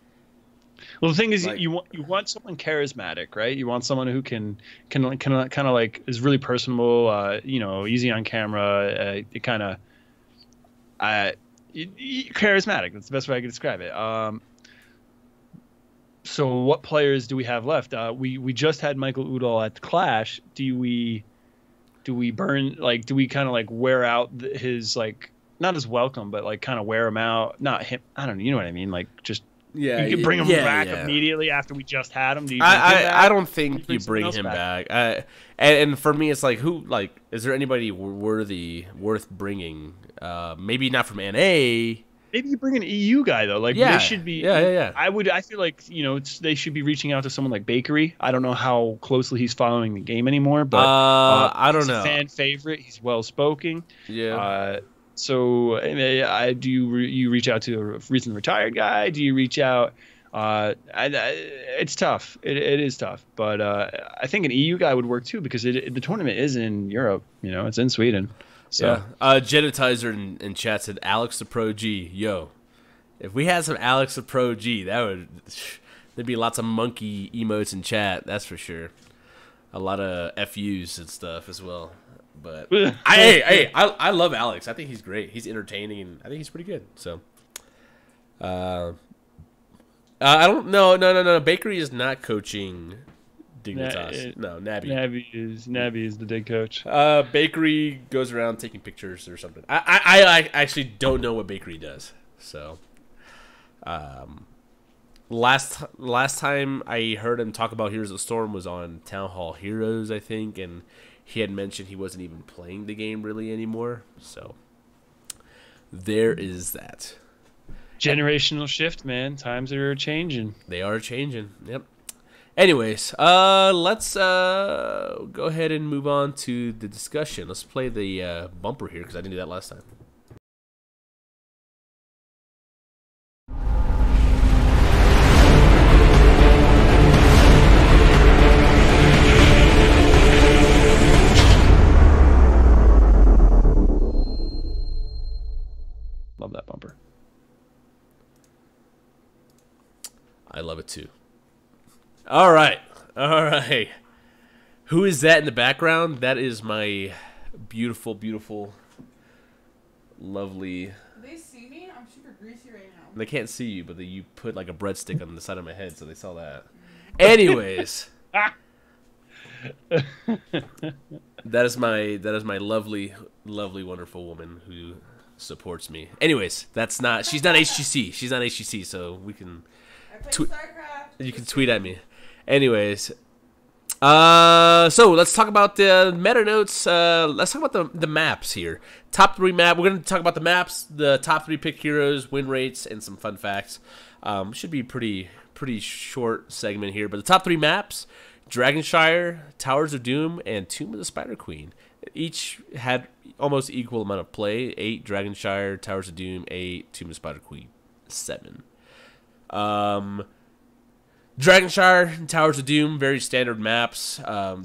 Speaker 6: Well, the thing is, like, you want someone charismatic, right? You want someone who can kind of like is really personable, you know, easy on camera, charismatic. That's the best way I can describe it. So, what players do we have left? We just had Michael Udall at the Clash. Do we burn, like, do we kind of like wear out his, like, not his welcome, but like kind of wear him out? Not him. I don't know. You know what I mean? Like, just you can bring him back immediately after we just had him. Do you
Speaker 5: I don't think you bring him back. And for me, it's like, who, like, is there anybody worth bringing? Maybe not from NA.
Speaker 6: Maybe you bring an EU guy though. Like, they should be.
Speaker 5: Yeah.
Speaker 6: I feel like, you know, they should be reaching out to someone like Bakery. I don't know how closely he's following the game anymore, but
Speaker 5: I don't know.
Speaker 6: He's a fan favorite. He's well spoken.
Speaker 5: Yeah.
Speaker 6: So do you reach out to a recently retired guy? Do you reach out? It's tough. It is tough, but I think an EU guy would work too, because the tournament is in Europe. You know, it's in Sweden. So
Speaker 5: Genetizer in chat said Alex the Pro G. Yo, if we had some Alex the Pro G, there'd be lots of monkey emotes in chat. That's for sure. A lot of FUs and stuff as well. But I love Alex. I think he's great. He's entertaining, and I think he's pretty good. So, I don't know. No. Bakery is not coaching Dignitas. No, Nabi.
Speaker 6: Nabi is the dig coach.
Speaker 5: Bakery goes around taking pictures or something. I actually don't know what Bakery does. So, last time I heard him talk about Heroes of the Storm was on Town Hall Heroes, I think, and he had mentioned he wasn't even playing the game really anymore. So there is that.
Speaker 6: Generational shift, man. Times are changing.
Speaker 5: They are changing. Yep. Anyways, let's go ahead and move on to the discussion. Let's play the bumper here because I didn't do that last time.
Speaker 6: Love that bumper.
Speaker 5: I love it too. All right. Who is that in the background? That is my beautiful, beautiful, lovely.
Speaker 7: Do they see me? I'm super greasy right
Speaker 5: They can't see you, but you put like a breadstick on the side of my head, so they saw that. Anyways, that is my lovely, lovely, wonderful woman who supports me. Anyways, she's not HGC. She's not HGC, so we can. You can tweet at me. Anyways, so let's talk about the meta notes. Let's talk about the maps here. Top 3 map. We're going to talk about the maps, the top 3 pick heroes, win rates, and some fun facts. Should be pretty short segment here. But the top 3 maps: Dragonshire, Towers of Doom, and Tomb of the Spider Queen. Each had almost equal amount of play. 8 Dragonshire, Towers of Doom, 8 Tomb of the Spider Queen, 7. Dragonshire and Towers of Doom, very standard maps.
Speaker 6: I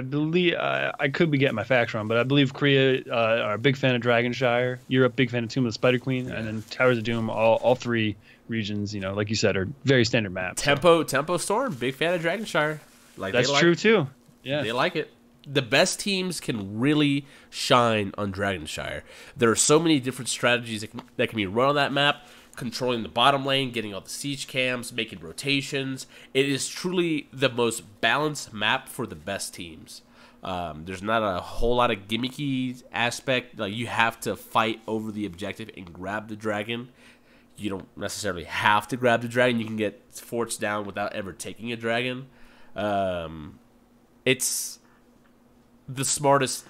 Speaker 6: believe I could be getting my facts wrong, but I believe Korea are a big fan of Dragonshire. Europe, big fan of Tomb of the Spider Queen, and then Towers of Doom. All 3 regions, like you said, are very standard maps.
Speaker 5: Tempo Storm, big fan of Dragonshire.
Speaker 6: That's true too. Yeah,
Speaker 5: they like it. The best teams can really shine on Dragonshire. There are so many different strategies that can be run on that map. Controlling the bottom lane, getting all the siege cams, making rotations. It is truly the most balanced map for the best teams. There's not a whole lot of gimmicky aspect. Like, you have to fight over the objective and grab the dragon. You don't necessarily have to grab the dragon. You can get forts down without ever taking a dragon. It's the smartest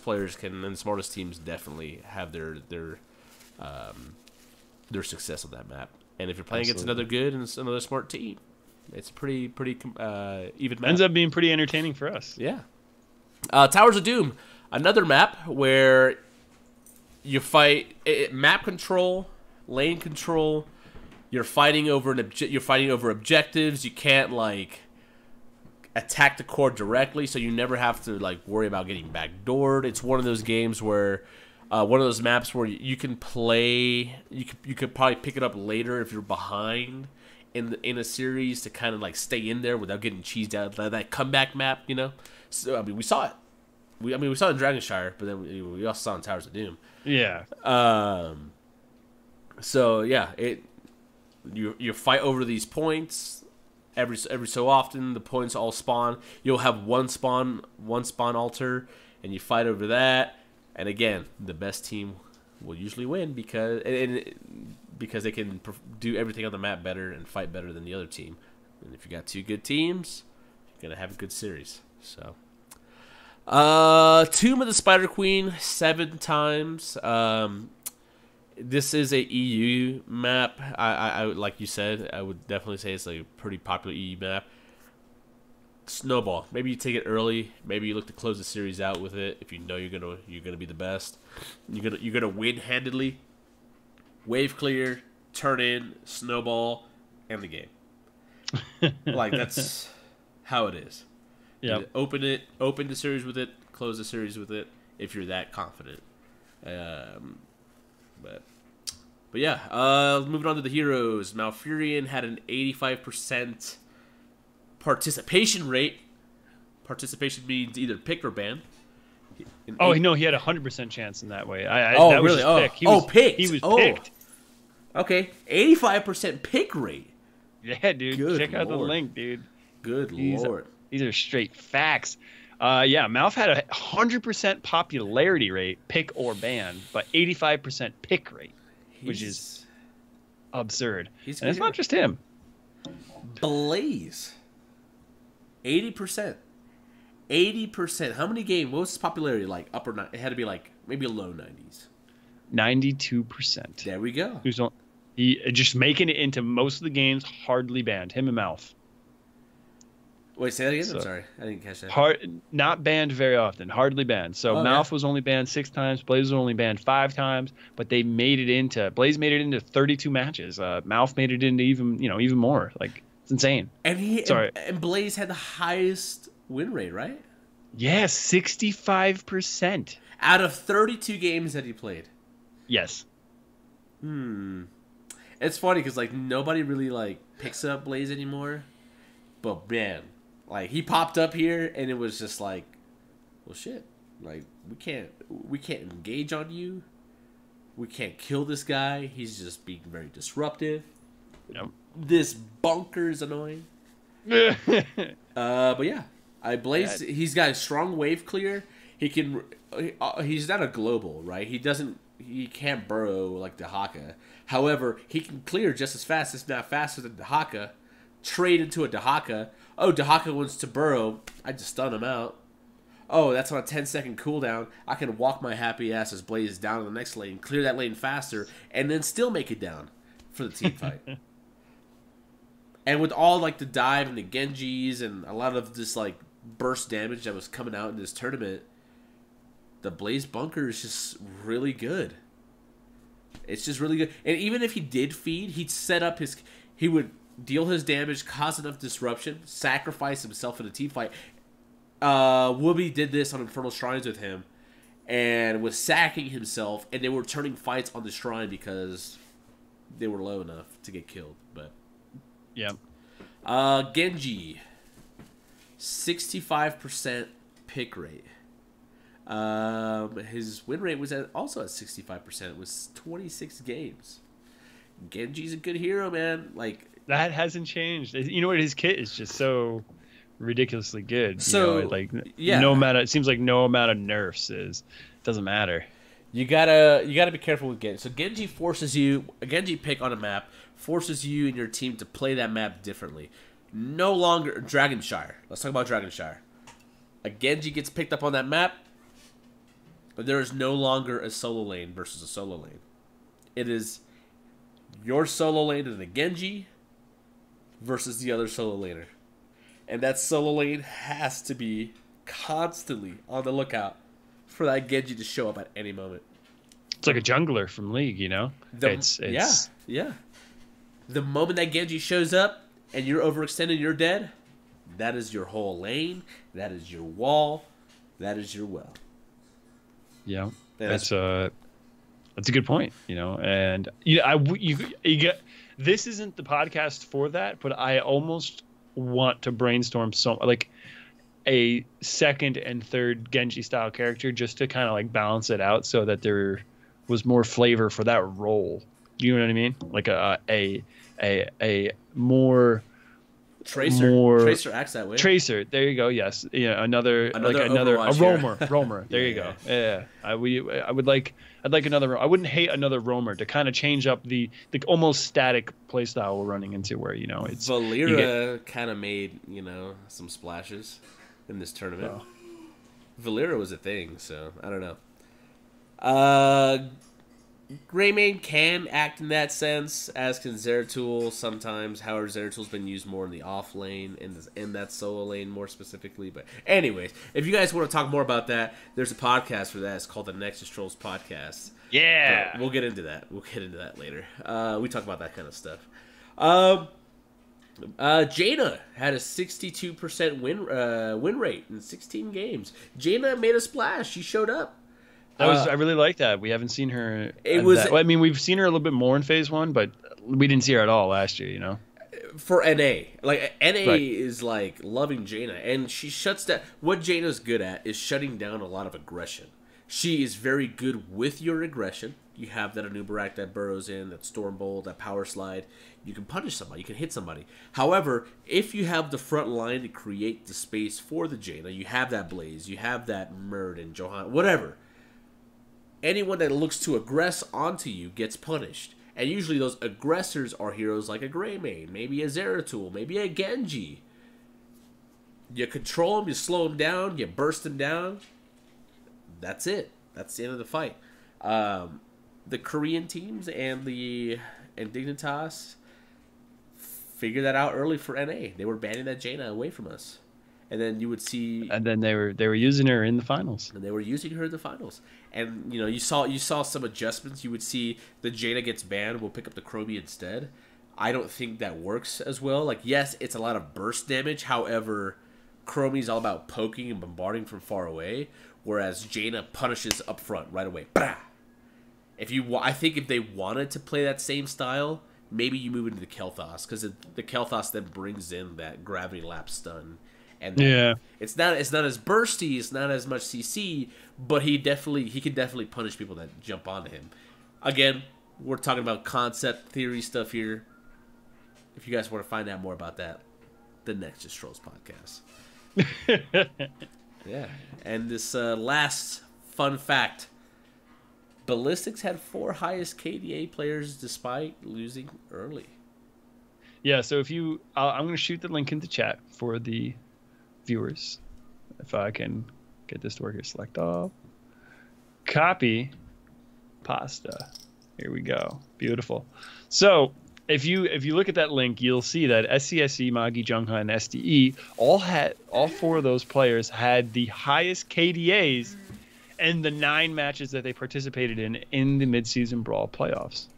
Speaker 5: players can, and the smartest teams definitely have their success on that map. And if you're playing against another good and another smart team, it's a pretty even map.
Speaker 6: Ends up being pretty entertaining for us.
Speaker 5: Yeah. Towers of Doom, another map where you fight map control, lane control. You're fighting over objectives. You can't attack the core directly, so you never have to worry about getting backdoored. It's one of those games where. One of those maps where you can play. You could probably pick it up later if you're behind in a series to kind of stay in there without getting cheesed out. That comeback map, So we saw it. We saw it in Dragonshire, but then we also saw it in Towers of Doom.
Speaker 6: Yeah.
Speaker 5: So yeah, you fight over these points every so often. The points all spawn. You'll have one spawn altar, and you fight over that. And again, the best team will usually win because they can do everything on the map better and fight better than the other team. And if you got 2 good teams, you're gonna have a good series. So, Tomb of the Spider Queen 7 times. This is a EU map. I like you said, I would definitely say it's a pretty popular EU map. Snowball. Maybe you take it early. Maybe you look to close the series out with it if you know you're gonna be the best. You're gonna win handedly. Wave clear, turn in, snowball, end the game. That's how it is.
Speaker 6: Yeah.
Speaker 5: Open the series with it, close the series with it if you're that confident. But yeah. Moving on to the heroes. Malfurion had an 85% participation rate. Participation means either picked or banned.
Speaker 6: He had a 100% chance in that way. That
Speaker 5: really?
Speaker 6: Was his pick.
Speaker 5: Picked.
Speaker 6: He was picked.
Speaker 5: Okay, 85% pick rate.
Speaker 6: Yeah, dude.
Speaker 5: Good
Speaker 6: Check out the
Speaker 5: Lord.
Speaker 6: link, dude.
Speaker 5: Good Lord.
Speaker 6: These are straight facts. Malf had a 100% popularity rate, pick or ban, but 85% pick rate, which is absurd. And it's not just him.
Speaker 5: Blaze. 80%. 80%. How many games? What was his popularity like? Upper 90s? It had to be maybe a low 90s.
Speaker 6: 92%.
Speaker 5: There we go.
Speaker 6: He just making it into most of the games, hardly banned. Him and Malf.
Speaker 5: Wait, say that again? I'm sorry. I didn't catch that.
Speaker 6: Not banned very often. Hardly banned. So Malf was only banned 6 times. Blaze was only banned 5 times. But Blaze made it into 32 matches. Malf made it into even more. It's insane.
Speaker 5: And Blaze had the highest win rate, right?
Speaker 6: Yes, 65%.
Speaker 5: Out of 32 games that he played.
Speaker 6: Yes.
Speaker 5: It's funny because nobody really picks up Blaze anymore. But man, he popped up here and it was just well shit. We can't engage on you. We can't kill this guy. He's just being very disruptive.
Speaker 6: Yep.
Speaker 5: This bunker is annoying. But yeah, Blaze. He's got a strong wave clear. He can. He's not a global, right? He can't burrow like Dahaka. However, he can clear just as fast, if not faster than Dahaka. Trade into a Dahaka. Oh, Dahaka wants to burrow. I just stun him out. Oh, that's on a 10-second cooldown. I can walk my happy ass as Blaze down to the next lane, clear that lane faster, and then still make it down for the team fight. And with all like the dive and the Genjis and a lot of this like burst damage that was coming out in this tournament, the Blaze bunker is just really good. It's just really good. And even if he did feed, he'd set up his... He would deal his damage, cause enough disruption, sacrifice himself in a team fight. Wooby did this on Infernal Shrines with him and was sacking himself, and they were turning fights on the shrine because they were low enough to get killed. But
Speaker 6: yeah.
Speaker 5: Genji, 65% pick rate. His win rate was also at 65%. It was 26 games. Genji's a good hero, man. Like,
Speaker 6: that hasn't changed. You know what? His kit is just so ridiculously good.
Speaker 5: So,
Speaker 6: you know, like,
Speaker 5: yeah.
Speaker 6: It seems like no amount of nerfs doesn't matter.
Speaker 5: You gotta be careful with Genji. So Genji a Genji pick on a map forces you and your team to play that map differently. No longer Dragonshire. Let's talk about Dragonshire. A Genji gets picked up on that map, but there is no longer a solo lane versus a solo lane. It is your solo lane and the Genji versus the other solo laner. And that solo lane has to be constantly on the lookout for that Genji to show up at any moment.
Speaker 6: It's like a jungler from League, you know?
Speaker 5: Yeah. The moment that Genji shows up and you're overextended, you're dead, that is your whole lane, that is your wall, that is your well.
Speaker 6: Yeah. That's a good point, you know? And you get, this isn't the podcast for that, but I almost want to brainstorm like a second and third Genji style character just to kind of like balance it out so that there was more flavor for that role. You know what I mean? Like a more
Speaker 5: Tracer acts that way.
Speaker 6: Tracer, there you go. Yes, yeah, another roamer. There you go. Yeah, I'd like another. I wouldn't hate another roamer to kind of change up the almost static playstyle we're running into, where it's
Speaker 5: Valera kind of made some splashes in this tournament. Oh. Valera was a thing, so I don't know. Greymane can act in that sense, as can Zeratul sometimes. However, Zeratul's been used more in the off lane, in that solo lane more specifically. But anyways, if you guys want to talk more about that, there's a podcast for that. It's called the Nexus Trolls Podcast.
Speaker 6: Yeah.
Speaker 5: We'll get into that. We'll get into that later. We talk about that kind of stuff. Jaina had a 62% win rate in 16 games. Jaina made a splash. She showed up.
Speaker 6: I really like that. We haven't seen her. I mean, we've seen her a little bit more in Phase 1, but we didn't see her at all last year, you know?
Speaker 5: For NA. Like, NA is, like, loving Jaina. And she shuts down... What Jaina's good at is shutting down a lot of aggression. She is very good with your aggression. You have that Anubarak that burrows in, that Stormbolt, that Power Slide. You can punish somebody. You can hit somebody. However, if you have the front line to create the space for the Jaina, you have that Blaze, you have that Murd and Johan, whatever... Anyone that looks to aggress onto you gets punished. And usually those aggressors are heroes like a Greymane, maybe a Zeratul, maybe a Genji. You control them, you slow them down, you burst them down. That's it. That's the end of the fight. The Korean teams and the Dignitas figured that out early for NA. They were banning that Jaina away from us. And then you would see...
Speaker 6: And then they were using her in the finals.
Speaker 5: And they were using her in the finals. And, you saw some adjustments. You would see the Jaina gets banned, we'll pick up the Chromie instead. I don't think that works as well. Like, yes, it's a lot of burst damage. However, Chromie's all about poking and bombarding from far away, whereas Jaina punishes up front right away. Bah! I think if they wanted to play that same style, maybe you move into the Kel'Thas, because the Kel'Thas then brings in that gravity lap stun. And it's not as bursty, it's not as much CC, but he can definitely punish people that jump onto him. Again, we're talking about concept theory stuff here. If you guys want to find out more about that, the next Just Trolls podcast. Yeah. And this last fun fact. Ballistics had 4 highest KDA players despite losing early.
Speaker 6: Yeah, so if you... I'm going to shoot the link into chat for the viewers. If I can get this to work here. Select all. Copy. Pasta. Here we go. Beautiful. So... If you look at that link, you'll see that SCSE, Magi, Jungha, and SDE all 4 of those players had the highest KDAs in the 9 matches that they participated in the midseason brawl playoffs.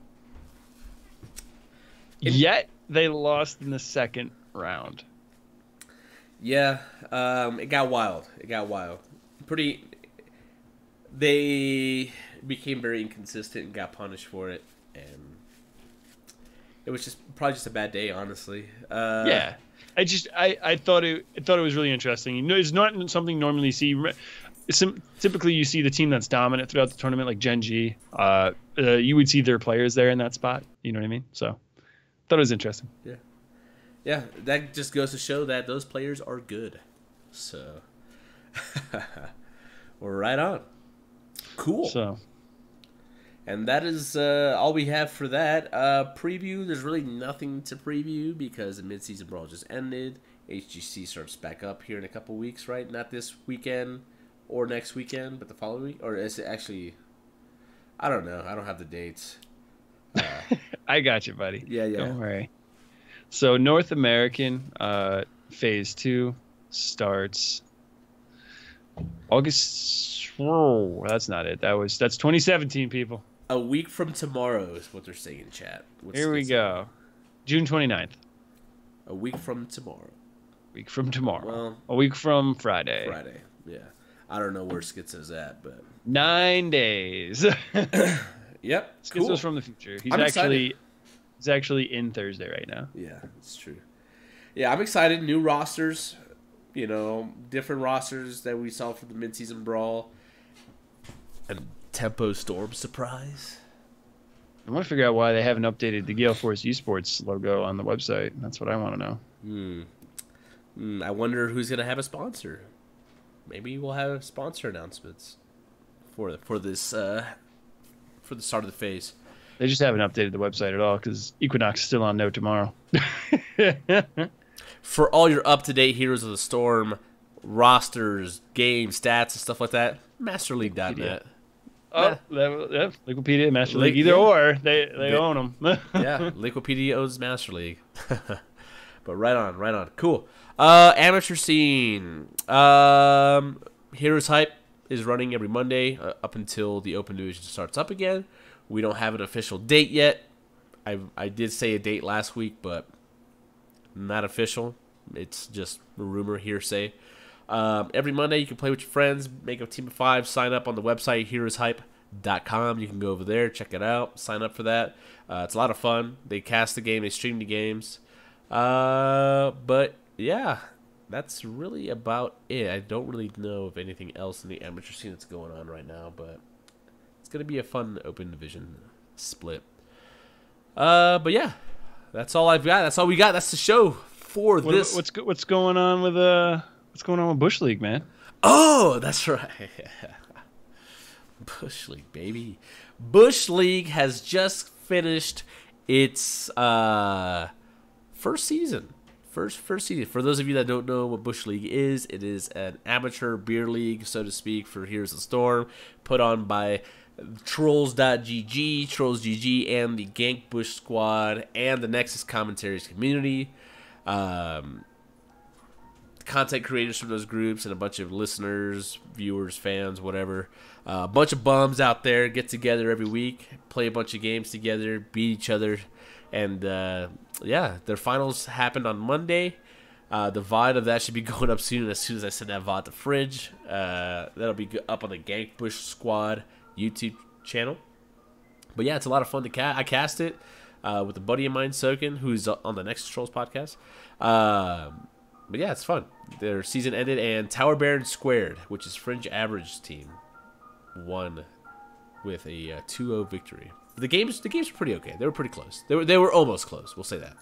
Speaker 6: Yet they lost in the second round.
Speaker 5: Yeah, it got wild. They became very inconsistent and got punished for it, and it was probably just a bad day, honestly.
Speaker 6: Yeah, I thought it was really interesting. You know, it's not something normally you see. Typically, you see the team that's dominant throughout the tournament, like Gen G. You would see their players there in that spot. You know what I mean? So, thought it was interesting.
Speaker 5: Yeah. That just goes to show that those players are good. So, we're right on. Cool.
Speaker 6: So.
Speaker 5: And that is all we have for that. Preview, there's really nothing to preview because the midseason brawl just ended. HGC starts back up here in a couple weeks, right? Not this weekend or next weekend, but the following week. Or is it actually... I don't know. I don't have the dates.
Speaker 6: I got you, buddy.
Speaker 5: Yeah.
Speaker 6: Don't worry. So North American Phase 2 starts August... Oh, that's not it. That's 2017, people.
Speaker 5: A week from tomorrow is what they're saying in chat.
Speaker 6: Here we go. June 29th.
Speaker 5: A week from tomorrow.
Speaker 6: Week from tomorrow.
Speaker 5: Well,
Speaker 6: a week from Friday.
Speaker 5: Yeah. I don't know where Skits is at, but
Speaker 6: 9 days.
Speaker 5: Yep.
Speaker 6: Skits
Speaker 5: Cool.
Speaker 6: is from the future.
Speaker 5: I'm excited.
Speaker 6: He's actually in Thursday right now.
Speaker 5: Yeah, it's true. Yeah, I'm excited. New rosters. You know, different rosters that we saw for the midseason brawl. And Tempo Storm surprise.
Speaker 6: I want to figure out why they haven't updated the Gale Force eSports logo on the website. That's what I want to know.
Speaker 5: I wonder who's going to have a sponsor. Maybe we'll have sponsor announcements for this for the start of the phase.
Speaker 6: They just haven't updated the website at all because Equinox is still on no tomorrow.
Speaker 5: For all your up-to-date Heroes of the Storm rosters, games, stats, and stuff like that, MasterLeague.net.
Speaker 6: Oh, yeah, LiQuipedia, Master League, either or. They own them.
Speaker 5: Yeah, LiQuipedia owns Master League. But right on. Cool. Amateur scene. Heroes Hype is running every Monday up until the Open Division starts up again. We don't have an official date yet. I did say a date last week, but not official. It's just a rumor, hearsay. Every Monday you can play with your friends, make a team of 5, sign up on the website, heroeshype.com. You can go over there, check it out, sign up for that. It's a lot of fun. They cast the game, they stream the games. But yeah, that's really about it. I don't really know of anything else in the amateur scene that's going on right now, but it's going to be a fun Open Division split. But yeah, that's all I've got. That's all we got. That's the show for this.
Speaker 6: What's going on with Bush League, man?
Speaker 5: Oh, that's right. Bush League, baby. Bush League has just finished its first season. First season. For those of you that don't know what Bush League is, it is an amateur beer league, so to speak, for Heroes of the Storm, put on by Trolls.gg, Trolls.gg, and the Gank Bush Squad, and the Nexus Commentaries community. Content creators from those groups and a bunch of listeners, viewers, fans, whatever. A bunch of bums out there get together every week, play a bunch of games together, beat each other. And, yeah, their finals happened on Monday. The VOD of that should be going up soon as I send that VOD to Fridge. That'll be up on the Gank Bush Squad YouTube channel. But, yeah, it's a lot of fun to cast. I cast it with a buddy of mine, Soken, who's on the Next Trolls podcast. But, yeah, it's fun. Their season ended, and Tower Baron Squared, which is Fringe Average team, won with a 2-0 victory. The games were pretty okay. They were pretty close. They were almost close. We'll say that.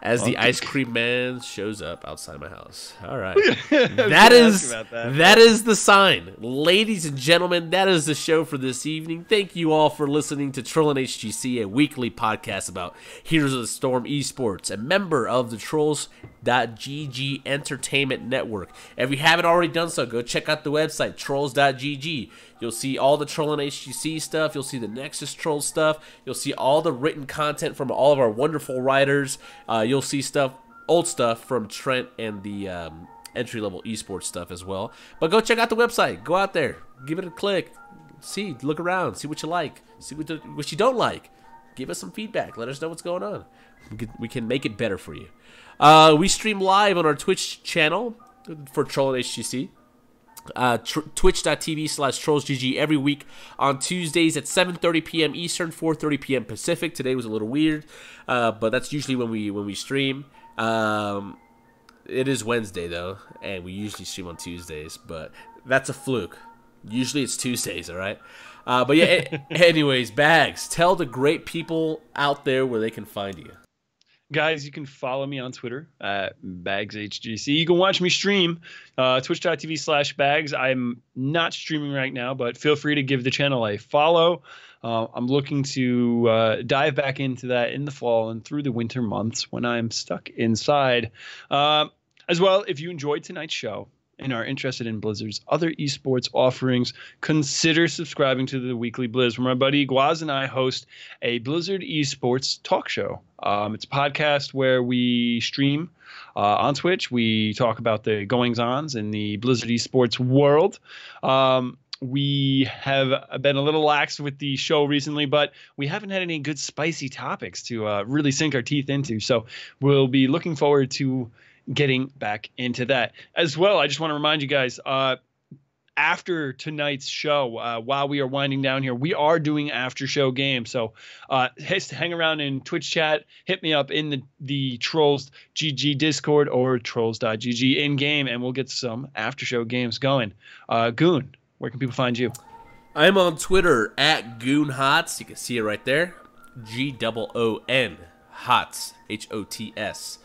Speaker 5: As the ice cream man shows up outside my house. All right. that is the sign. Ladies and gentlemen, that is the show for this evening. Thank you all for listening to Trollin HGC, a weekly podcast about Heroes of the Storm eSports, a member of the Trolls.gg Entertainment Network. If you haven't already done so, go check out the website, Trolls.gg. You'll see all the Trollin HGC stuff. You'll see the Nexus Troll stuff. You'll see all the written content from all of our wonderful writers. You'll see old stuff from Trent and the entry-level esports stuff as well. But go check out the website. Go out there. Give it a click. Look around. See what you like. See what you don't like. Give us some feedback. Let us know what's going on. We can make it better for you. We stream live on our Twitch channel for Trollin HGC. Twitch.tv/TrollsGG every week on Tuesdays at 7:30 p.m. Eastern, 4:30 p.m. Pacific. Today was a little weird, but that's usually when we stream. It is Wednesday though, and we usually stream on Tuesdays, but that's a fluke. Usually it's Tuesdays, all right? But yeah, anyways, Bahgz, tell the great people out there where they can find you.
Speaker 6: Guys, you can follow me on Twitter at Bahgz HGC. You can watch me stream, twitch.tv/Bahgz. I'm not streaming right now, but feel free to give the channel a follow. I'm looking to dive back into that in the fall and through the winter months when I'm stuck inside. As well, if you enjoyed tonight's show and are interested in Blizzard's other esports offerings, consider subscribing to the Weekly Blizz, where my buddy Bahgz and I host a Blizzard esports talk show. It's a podcast where we stream on Twitch. We talk about the goings-ons in the Blizzard esports world. We have been a little lax with the show recently, but we haven't had any good spicy topics to really sink our teeth into. So we'll be looking forward to getting back into that as well. I just want to remind you guys, after tonight's show, while we are winding down here, we are doing after show games. So hang around in Twitch chat, hit me up in the Trolls GG Discord or Trolls.gg in game, and we'll get some after show games going. Goon, where can people find you?
Speaker 5: I'm on Twitter at GoonHots. You can see it right there. GOON Hots, HOTS.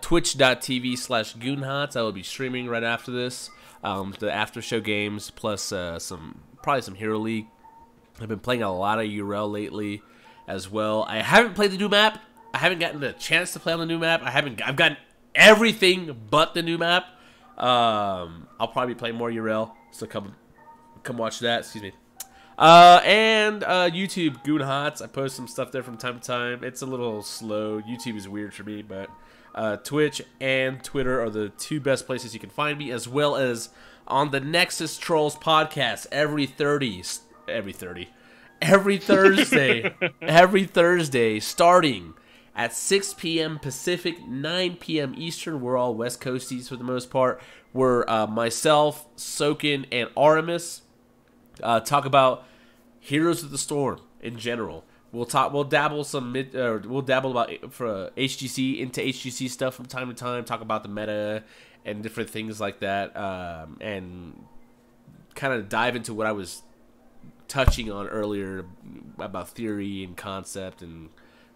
Speaker 5: Twitch.tv/GoonHots. I will be streaming right after this. The after show games plus probably some Hero League. I've been playing a lot of URL lately as well. I haven't played the new map. I haven't gotten a chance to play on the new map. I've gotten everything but the new map. I'll probably be playing more URL, so come watch that. Excuse me. And YouTube, GoonHots. I post some stuff there from time to time. It's a little slow. YouTube is weird for me, but Twitch and Twitter are the two best places you can find me, as well as on the Nexus Trolls podcast every Thursday, starting at 6 p.m. Pacific, 9 p.m. Eastern. We're all West Coasties for the most part. We're myself, Soken, and Aramis talk about Heroes of the Storm in general. We'll dabble about for HGC into HGC stuff from time to time. Talk about the meta and different things like that, and kind of dive into what I was touching on earlier about theory and concept and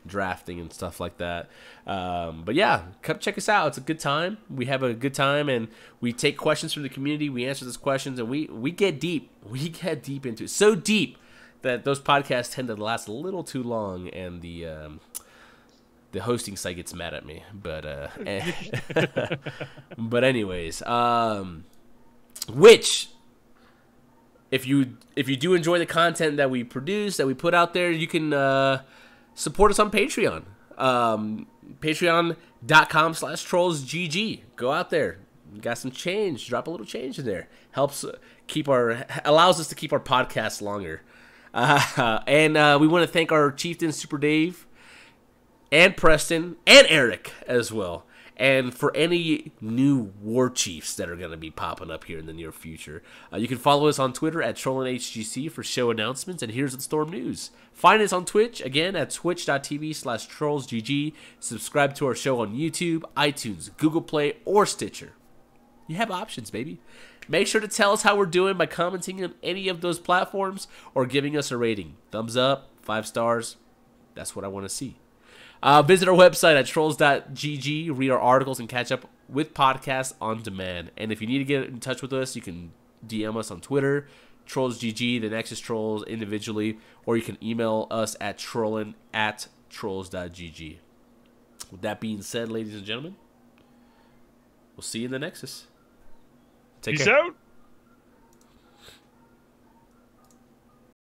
Speaker 5: drafting and stuff like that. But yeah, come check us out. It's a good time. We have a good time, and we take questions from the community. We answer those questions, and we get deep. We get deep into it. So deep that those podcasts tend to last a little too long, and the hosting site gets mad at me. But but anyways, which if you do enjoy the content that we produce, that we put out there, you can support us on Patreon. Patreon.com/TrollsGG. Go out there. You got some change. Drop a little change in there. Allows us to keep our podcast longer. And we want to thank our Chieftain, Super Dave, and Preston, and Eric as well. And for any new war chiefs that are going to be popping up here in the near future, you can follow us on Twitter at Trollin HGC for show announcements and Here's the Storm news. Find us on Twitch, again, at twitch.tv/TrollsGG. Subscribe to our show on YouTube, iTunes, Google Play, or Stitcher. You have options, baby. Make sure to tell us how we're doing by commenting on any of those platforms or giving us a rating. Thumbs up, 5 stars. That's what I want to see. Visit our website at trolls.gg, read our articles, and catch up with podcasts on demand. And if you need to get in touch with us, you can DM us on Twitter, TrollsGG, the Nexus Trolls individually, or you can email us at trollin@trolls.gg. With that being said, ladies and gentlemen, we'll see you in the Nexus. Take
Speaker 6: Peace
Speaker 5: care.
Speaker 6: out.